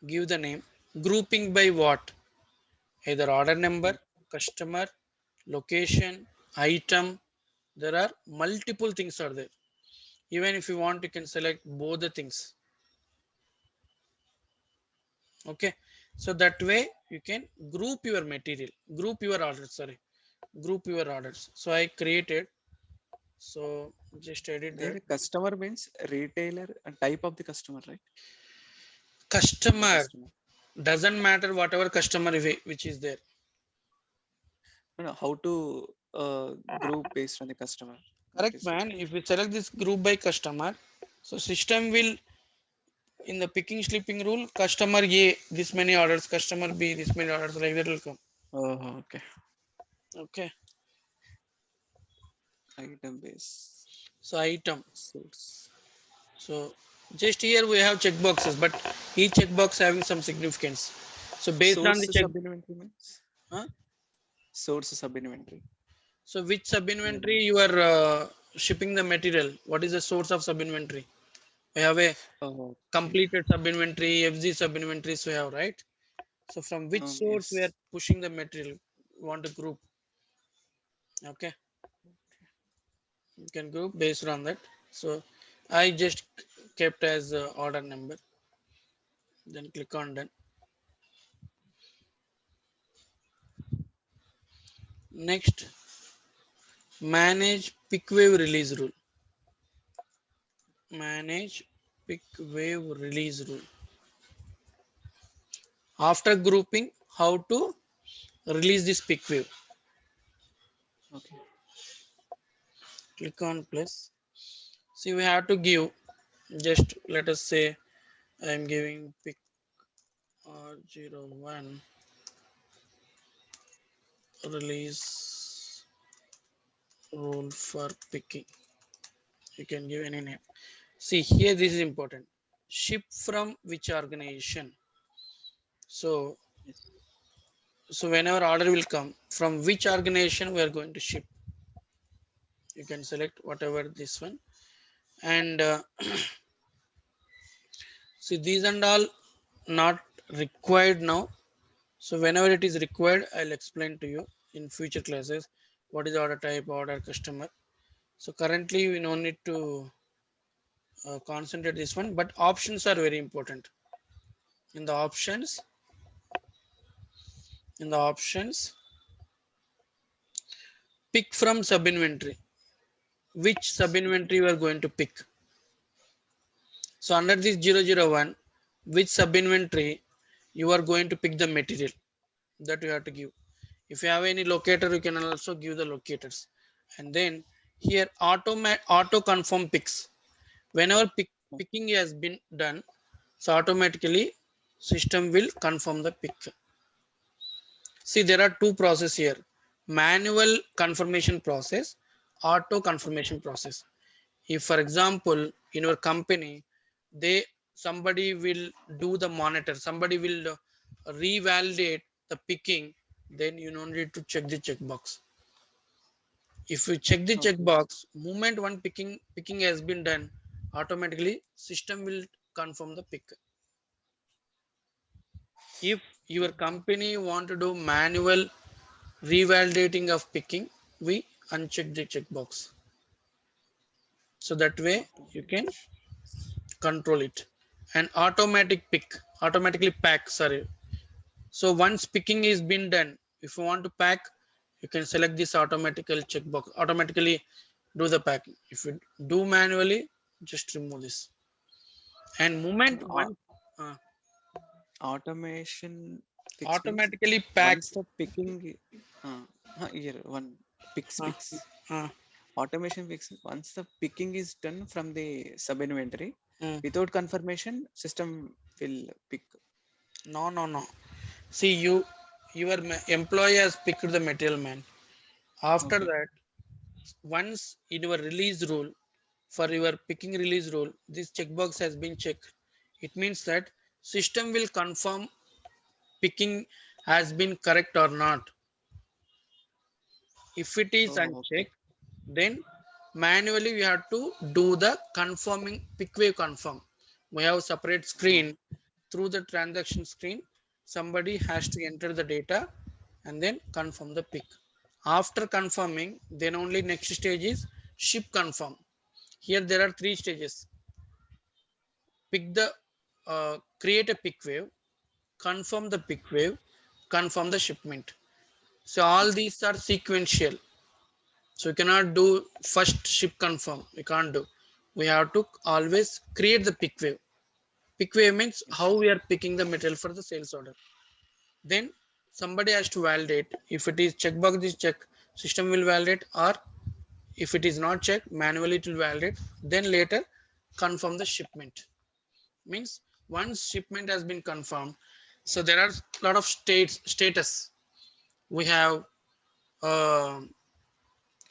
give the name, grouping by what? Either order number, Mm. customer, location, item. There are multiple things are there. Even if you want, you can select both the things. Okay. So that way you can group your material, group your orders, sorry, group your orders. So I created, so just edit There that. customer means retailer, a type of the customer, right? The Customer customer. doesn't matter, whatever customer which is there. No, no, how to group based on the customer. That Correct, is the man. question. If we select this group by customer, so system will, in the picking sleeping rule, customer A this many orders, customer B this many orders, like that will come. Oh, okay. Okay. Item base So item. source. So just here we have checkboxes, but each checkbox having some significance. So based on the Source check, sub inventory means huh? source sub inventory. So which sub Yeah. inventory you are shipping the material? What is the source of sub inventory? We have a Oh, okay. completed sub inventory, FG sub inventories we have, right? So from which source we are Yes. pushing the material? We want to group. Okay, you can group based on that. So I just kept as order number. Then click on done. Next, manage pick wave release rule. Manage pick wave release rule. After grouping, how to release this pick wave? Okay. Click on plus. See, we have to give, just let us say I am giving pick R01 release rule for picking. You can give any name. See here, this is important. Ship from which organization? So, Yes. so whenever order will come, from which organization we are going to ship? You can select whatever this one, and see these and all not required now. So whenever it is required, I'll explain to you in future classes what is order type, order customer. So currently we don't need to concentrate this one, but options are very important. In the options, in the options, pick from sub inventory. Which sub Yes. Okay. inventory you are going to pick? So under this 001, which sub inventory you are going to pick the material, that you have to give. If you have any locator, you can also give the locators. And then here auto confirm picks. Whenever Oh, picking has been done, so automatically system will confirm the pick. See, there are two process here. manual confirmation process, auto Okay. confirmation process. If for example in your company they somebody will do the monitor, somebody will revalidate the picking, then you don't need to check the checkbox. If you check the Okay. checkbox, moment one picking has been done, automatically system will confirm the pick. If your Okay. company want to do manual revalidating of picking, we uncheck the checkbox. So that way you can Automation. control it. And automatic pick, automatically pack, sorry. So once picking is been done, if you want to pack, you can select this automatical checkbox, automatically do the packing. If you do manually, just remove this. And moment Au- one uh, Automation fix means automatically once packs. the picking, here one Uh, fix. uh, Automation fix once the picking is done from the sub inventory, mm. without confirmation, system will pick. No, no, no. See, your employee has picked the material man. After Okay. that, once in your release rule, for your picking release rule, this checkbox has been checked. It means that system will confirm picking has been correct or not. If it is Oh, okay. unchecked, then manually we have to do the confirming pick wave confirm. We have separate Oh, screen. Through the transaction screen, somebody has to enter the data and then confirm the pick. After confirming, then only next stage is ship confirm. Here there are three stages: pick the create a pick wave, confirm the pick wave, confirm the shipment. So all okay. these are sequential. So we cannot do first ship confirm. We can't do. We have to always create the pick wave. Pick wave means how Okay. we are picking the material for the sales order. Then somebody has to validate. If it is checkbox is check, system will validate, or if it is not checked, manually it will validate. Then later confirm the shipment. Means once shipment has been confirmed, so there are a lot of status. We have uh,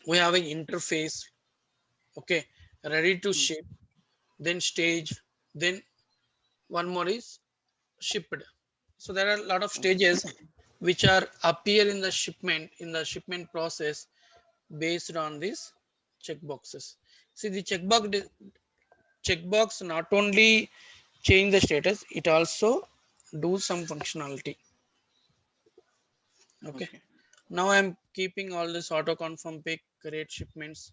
we have an interface, okay, ready to Hmm. ship, then stage, then one more is shipped. So there are a lot of Okay. stages which are appear in the shipment process based on these checkboxes. See the checkbox not only change the status, it also do some functionality. Okay. Okay. Now I'm keeping all this auto confirm pick create shipments.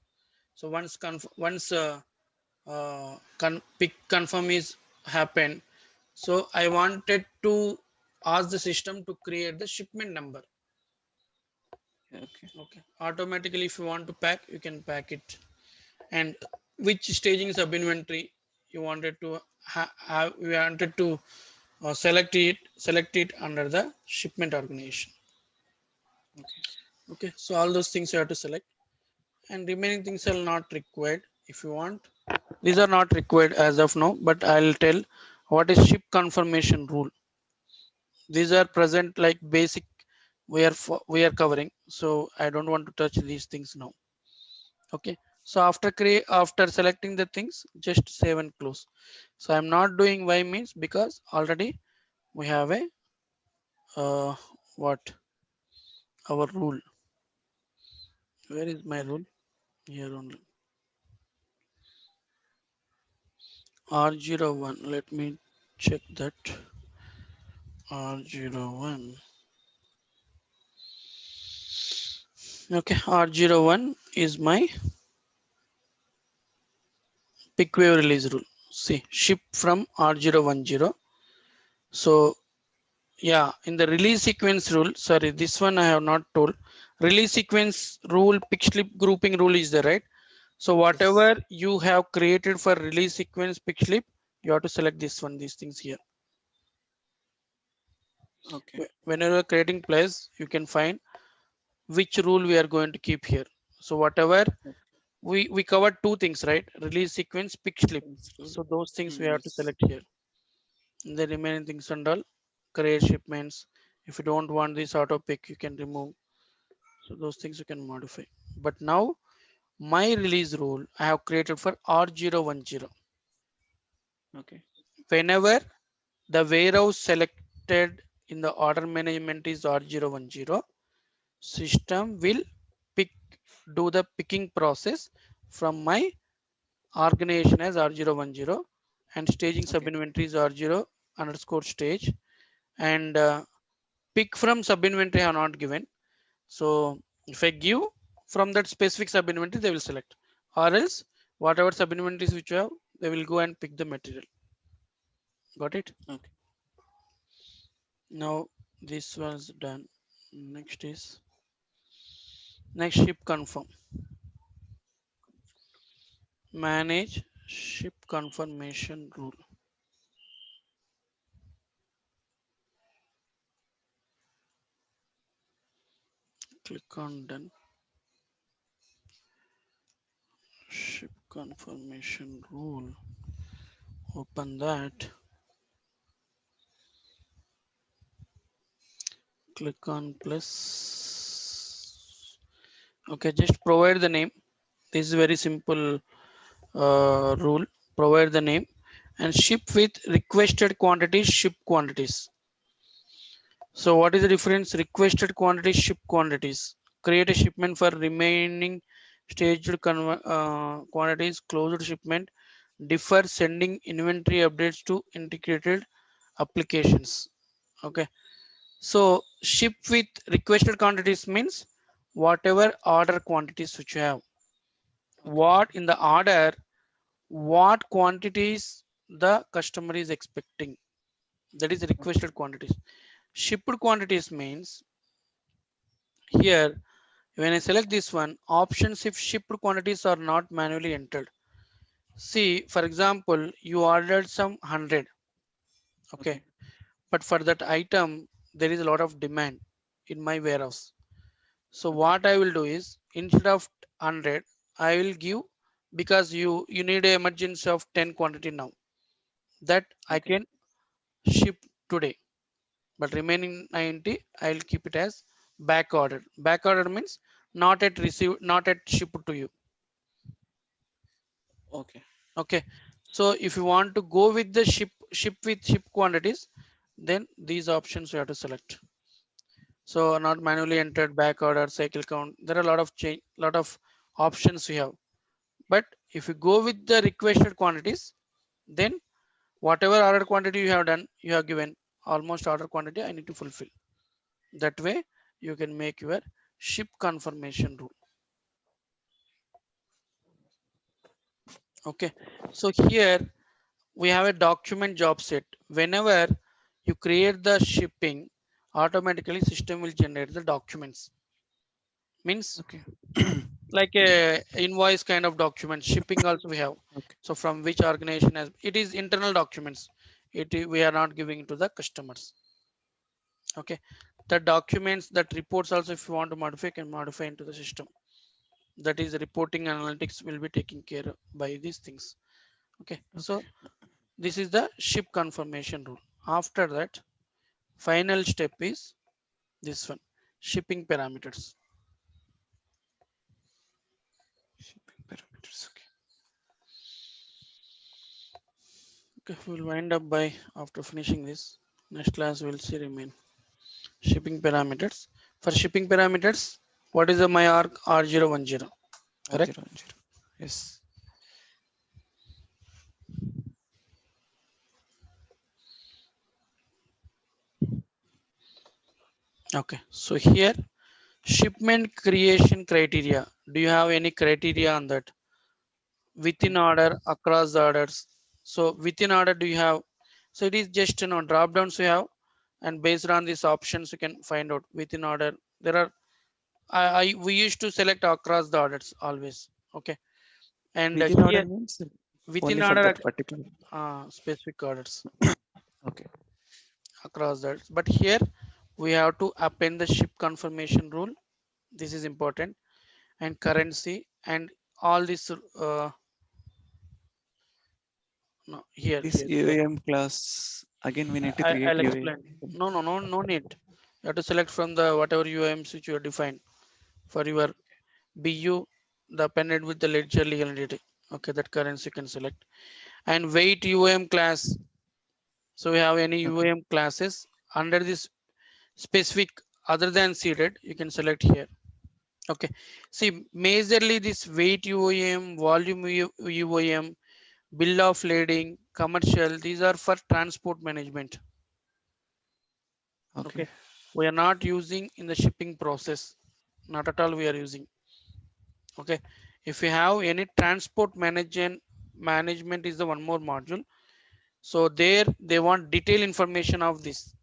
So once pick confirm is happened, so I wanted to ask the system to create the shipment number. Okay. Okay. Automatically, if you want to pack, you can pack it. And which staging sub inventory you wanted to have, you wanted to select it under the shipment organization. Okay. Okay. So all those things you have to select, and remaining things are not required. If you want, these are not required as of now, but I'll tell what is ship confirmation rule. These are present like basic we are covering, so I don't want to touch these things now. Okay, so after selecting the things, just save and close. So I'm not doing why means because already we have a uh, what our rule. Where is my Okay. rule? Here only. R01, let me check that. R01. Okay, R01 is my pick wave release rule. See, ship from R010. So yeah, in the release sequence rule, sorry, this one I have not told. Release sequence rule, pick slip grouping rule is there, right? So whatever Yes. you have created for release sequence pick slip, you have to select this one, these things here. Okay. Whenever you're creating place, you can find which rule we are going to keep here. So whatever Okay. we covered two things, right? Release sequence, pick slip. Sequence rule. So those things we have to Yes. select here. The remaining things and all, create shipments. If you don't want this auto pick, you can remove. So those things you can modify. But now my release rule I have created for R010. Okay. Whenever the warehouse selected in the order management is R010, system will pick do the picking process from my organization as R010, and staging sub Okay. inventory is R0 underscore stage, and pick from sub inventory I have not given. So if I give from that specific sub inventory, they will select, or else whatever sub inventories which you have, they will go and pick the material. Got it? Okay. Now this was done. Next is next ship confirm. Manage ship confirmation rule. Click on done. Ship confirmation rule. Open that. Click on plus. Okay, just provide the name. This is very simple rule. Provide the name and ship with requested quantities, ship quantities. So what is the difference? Requested quantities, ship quantities. Create a shipment for remaining staged quantities, closed shipment. Defer sending inventory updates to integrated applications. Okay. So ship with requested quantities means whatever order quantities which you have. Okay. What in the order, what quantities the customer is expecting. That is Okay. requested quantities. Shipped quantities means here when I select this one, options if shipped quantities are not manually entered. See, for example, you ordered some 100, okay, Okay. but for that item, there is a lot of demand in my warehouse. So Okay. what I will do is instead of 100, I will give, because you need a emergency of 10 quantity now, that I Okay. can ship today, but remaining 90 I will keep it as back order. Back order means not at received, not at shipped to you. Okay. Okay, so if you want to go with the ship with ship quantities, then these options you have to select. So not manually entered, back order, cycle count, there are a lot of change, lot of options we have. But if you go with the requested quantities, then whatever order quantity you have done, you have given almost order quantity I need to fulfill. That way you can make your ship confirmation rule. Okay, so here we have a document job set. Whenever you create the shipping, automatically system will generate the documents. Means Okay. like a invoice kind of document. Shipping also we have. Okay. So from which organization has, it is internal documents. We are not giving to the customers. Okay, the documents, that reports also if you want to modify, can modify into the system. That is reporting analytics will be taken care of by these things. Okay, Okay. so this is the ship confirmation rule. After that, final step is this one, shipping parameters. Shipping parameters. Okay. Okay, we'll wind up by after finishing this. Next class we'll see remain shipping parameters. For shipping parameters, what is the my arc R010? Correct? 0 Yes. Okay, so here shipment creation criteria. Do you have any criteria on that? Within No. order, across the orders. So within order, do you have? So it is just drop downs you have, and based on these options, you can find out within order. There are we used to select across the orders always. Okay, and Within order here means within only for order that particular. specific orders Okay. across that. But here we have to append the ship confirmation rule. This is important, and currency and all this. No, here, This here. UAM class, again, we need to create I'll explain. UAM. No, no, no, no need. You have to select from the whatever UMs which you have defined. For your BU, the appended with the ledger legal entity. Okay, that currency you can select. And weight UAM class. So we have any Okay. UAM classes under this specific other than seeded, you can select here. Okay. See, majorly this weight UAM, volume UAM, bill of lading, commercial, these are for transport management. Okay. Okay. We are not using in the shipping process. Not at all we are using. Okay. If you have any transport management is the one more module. So there they want detailed information of this.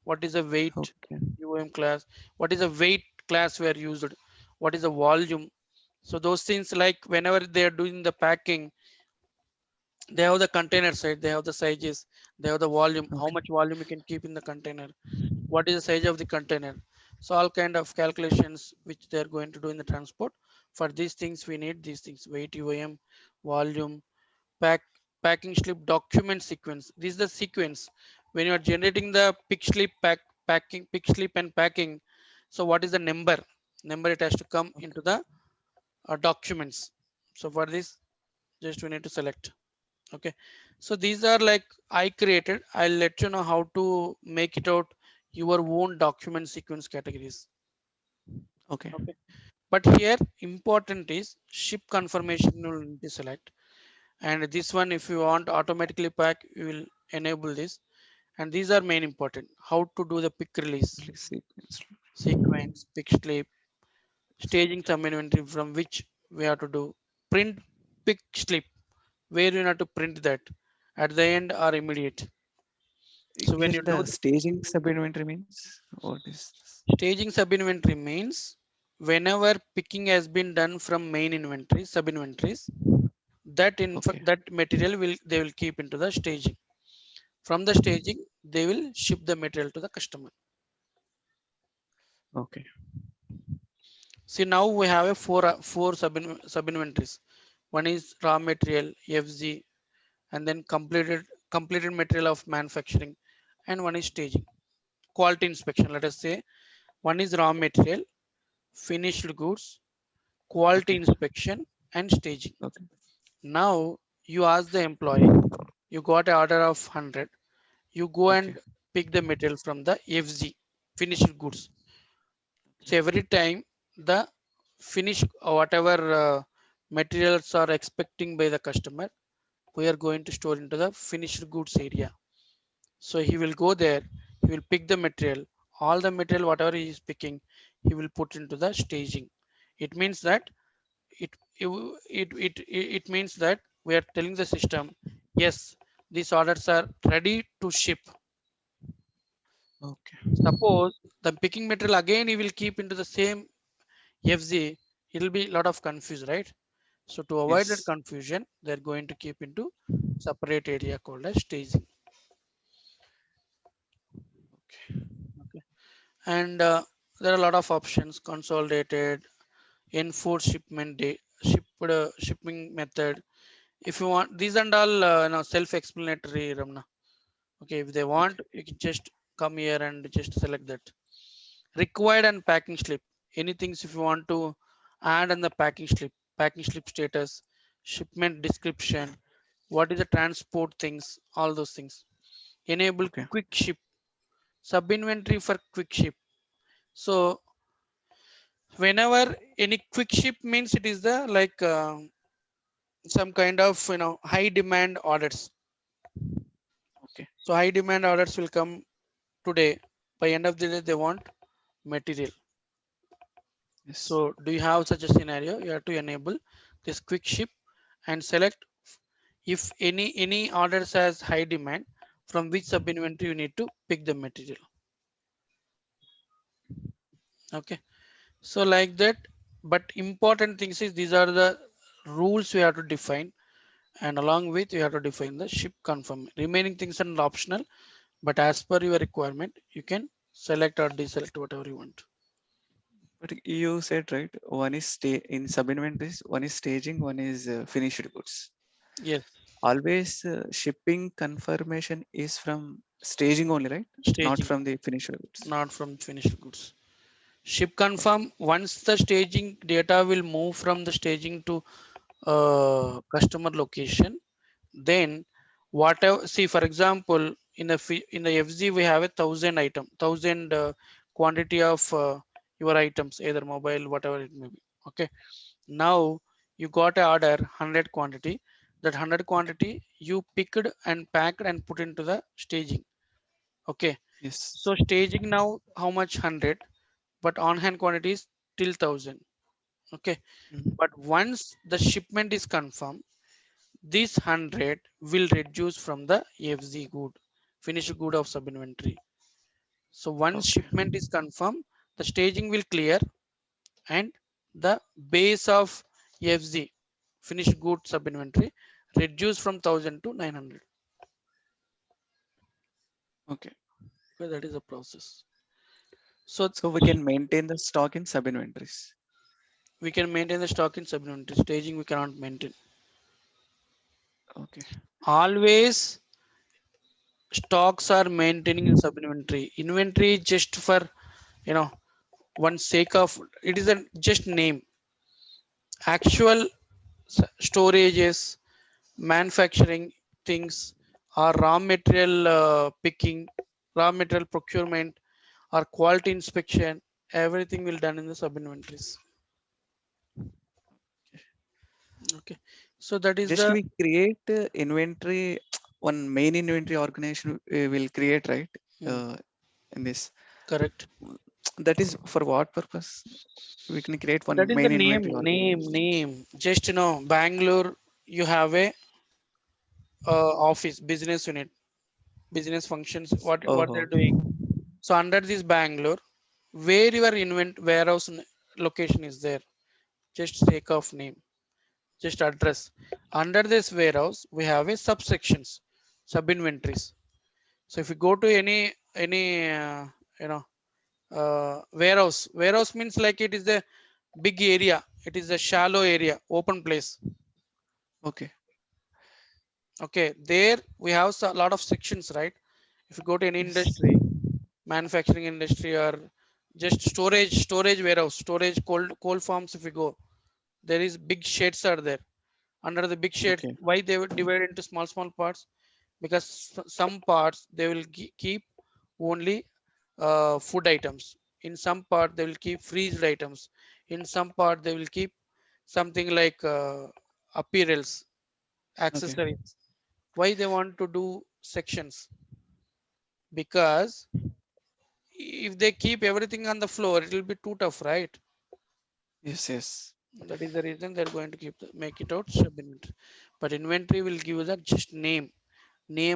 What is the weight Okay. UM class? What is the weight class we are used? What is the volume? So those things, like whenever they are doing the packing, they have the container side, they have the sizes, they have the volume, how Okay. much volume you can keep in the container, what is the size of the container. So all kind of calculations which they are going to do in the transport. For these things we need these things: weight UAM, volume, pack packing slip, document sequence. This is the sequence when you are generating the pick slip, packing pick slip and packing. So what is the number it has to come Okay. into the documents. So for this, just we need to select. Okay, so these are like I created. I'll let you know how to make it out your own document sequence categories. Okay. Okay, but here important is ship confirmation you will need to select. And this one, if you want automatically pack, you will enable this. And these are main important: how to do the pick release, Please sequence. sequence, pick slip, staging some inventory, from which we have to do print pick slip, where you have to print that at the end or immediate. So when Here you do the staging sub inventory means what is this? staging sub inventory means whenever picking has been done from main inventory, sub inventories, Okay. that material will they will keep into the staging. From the staging, they will ship the material to the customer. Okay. See, now we have a four sub inventories. One is raw material FG, and then completed material of manufacturing, and one is staging. Quality inspection. Let us say one is raw material, finished goods, quality Okay. inspection, and staging. Okay. Now you ask the employee, you got an order of 100, you go Okay. and pick the material from the FG, finished goods. So every time the finish whatever materials are expecting by the customer, we are going to store into the finished goods area. So he will go there, he will pick the material, all the material whatever he is picking, he will put into the staging. It means that it it means that we are telling the system, yes, these orders are ready to ship. Okay. Suppose the picking material again he will keep into the same FZ, it will be a lot of confuse, right? So to avoid that Yes. confusion, they're going to keep into separate area called as staging. Okay. Okay. And there are a lot of options: consolidated, enforced shipment day, shipping method. If you want, these and all self-explanatory, Ramna. Okay, if they want, Okay. you can just come here and just select that. Required and packing slip. Anything if you want to add on the packing slip status, shipment description, what is the transport things, all those things. Enable Okay. quick ship, sub inventory for quick ship. So whenever any quick ship means it is the like some kind of high demand orders. Okay. So high demand orders will come today. By end of the day, they want material. Yes. So do you have such a scenario? You have to enable this quick ship and select if any orders has high demand, from which sub inventory you need to pick the material. Okay. So like that, but important things is these are the rules we have to define, and along with you have to define the ship confirm. Remaining things are optional, but as per your requirement, you can select or deselect whatever you want. But you said right, one is stay in sub inventories, one is staging, one is finished goods. Yes, Always shipping confirmation is from staging only, right? Not staging, from the finished goods. not from finished goods. Ship confirm, once the staging data will move from the staging to customer location, then whatever, see for example, in the FZ we have 1,000 quantity of your items, either mobile, whatever it may be. Okay, now you got a order 100 quantity. That 100 quantity you picked and packed and put into the staging. Okay, Yes. so staging now how much? 100, but on hand quantity is till 1,000. Okay, Mhm. but once the shipment is confirmed, this 100 will reduce from the FZ good, finished good of sub inventory. So once Okay. shipment is confirmed, the staging will clear, and the base of FZ, finished good sub inventory, reduce from 1,000 to 900. Okay. Okay, that is the process. So So we can maintain the stock in sub inventories. we can maintain the stock in sub inventory. Staging we cannot maintain. Okay. Always stocks are maintaining in sub inventory. Inventory just for, you know, one sake of, it is a just name. Actual storages, manufacturing things, or raw material picking, raw material procurement, or quality inspection, everything will done in the sub inventories. Okay, so that is Just the we create inventory, one main inventory organization will create, right? hmm, Uh, in this, correct. that is for what purpose? We can create That one is the main name, inventory name, organization. name. Just Bangalore, you have a office, business unit, business functions. What Oh, they're okay. doing. So under this Bangalore, where your warehouse location is there, just sake of name, just address. Under this warehouse we have a subsections, sub inventories. So if you go to any you know warehouse means like it is a big area, it is a shallow area, open place. Okay. Okay, there we have a lot of sections, right? If you go to any Yes. industry, manufacturing industry, or just storage warehouse, storage cold farms, if you go, there is big sheds are there. Under the big shed, Okay. why they would divide into small parts? Because some parts they will keep only food items. In some part they will keep freezed items. In some part they will keep something like apparels, Okay. accessories. Why they want to do sections? Because if they keep everything on the floor, it will be too tough, right? Yes. Yes. That is the reason they're going to make it out sub inventory. But inventory will give you the just name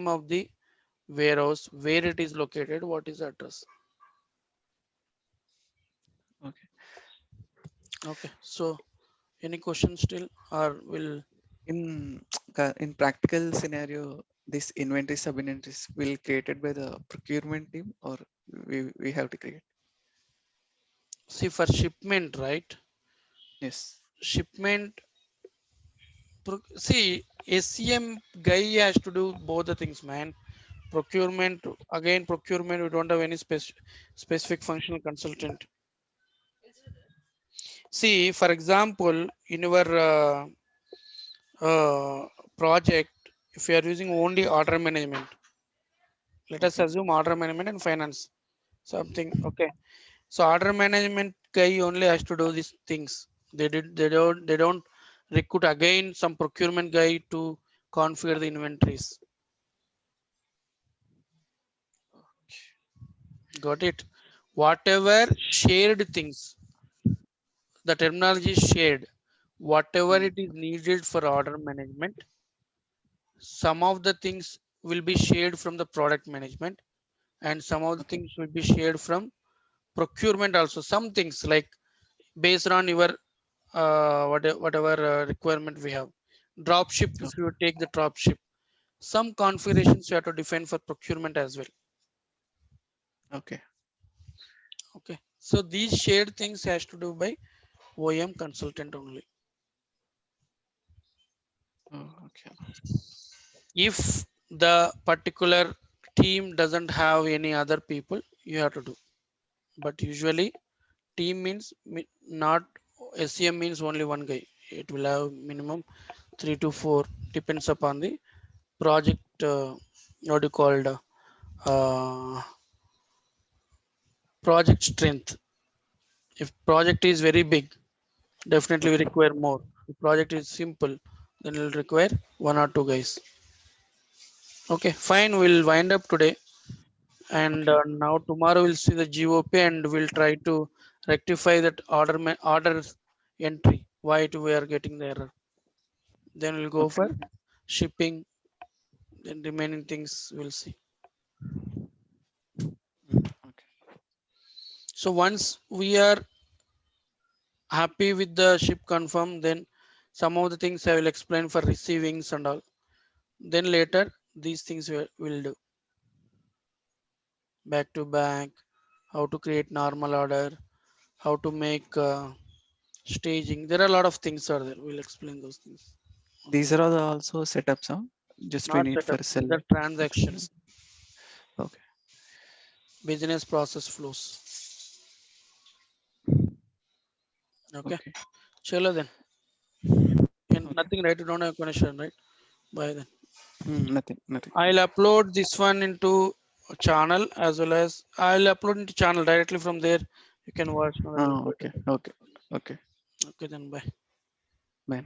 of the warehouse, where it is located, what is the address. Okay. Okay, so any questions still, or will In in practical scenario, this inventory sub inventories will created by the procurement team, or we have to create. see for shipment, right? Yes. Shipment, see, SCM guy has to do both the things, man. Procurement, again, procurement, we don't have any specific functional consultant. See, for example, in your project, if you are using only order management, let us Okay. assume order management and finance, something. Okay, so order management guy only has to do these things. They don't recruit again some procurement guy to configure the inventories. Got it? Whatever shared things, the terminology is shared. Whatever Mm. it is needed for order management, some of the things will be shared from the product management, and some of the Okay. things will be shared from procurement also. Some things like based on your whatever requirement we have. Drop ship, if Okay. you take the drop ship, some configurations you have to define for procurement as well. Okay. Okay, so these shared things has to do by OEM consultant only. Oh, okay. If the particular team doesn't have any other people, you have to do. But usually Team means not SCM means only one guy. It will have minimum 3 to 4, depends upon the project. What you called project strength. If project is very big, definitely we Okay. require more. If project is simple, then we'll require 1 or 2 guys. Okay, fine. We'll wind up today, and Okay. now tomorrow we'll see the GOP and we'll try to rectify that order entry. Why we are getting the error? Then we'll go Okay. for shipping. Then remaining things we'll see. Okay. So once we are happy with the ship confirm, then some of the things I will explain for receivings and all. Then later these things will do back to back, how to create normal order, how to make staging. There are a lot of things are there. We'll explain those things on These this. are all also setups, huh? Just we Not need setup. for These are seller. transactions, Okay. business process flows. Okay. Okay. Chalo then. And Okay. nothing, right? You don't have connection, right? Bye then. Nothing. Nothing. I'll upload this one into a channel as well as I'll upload into channel directly from there. You can watch. Now that will be Okay. better. Okay. Okay. Okay then. Bye. Bye.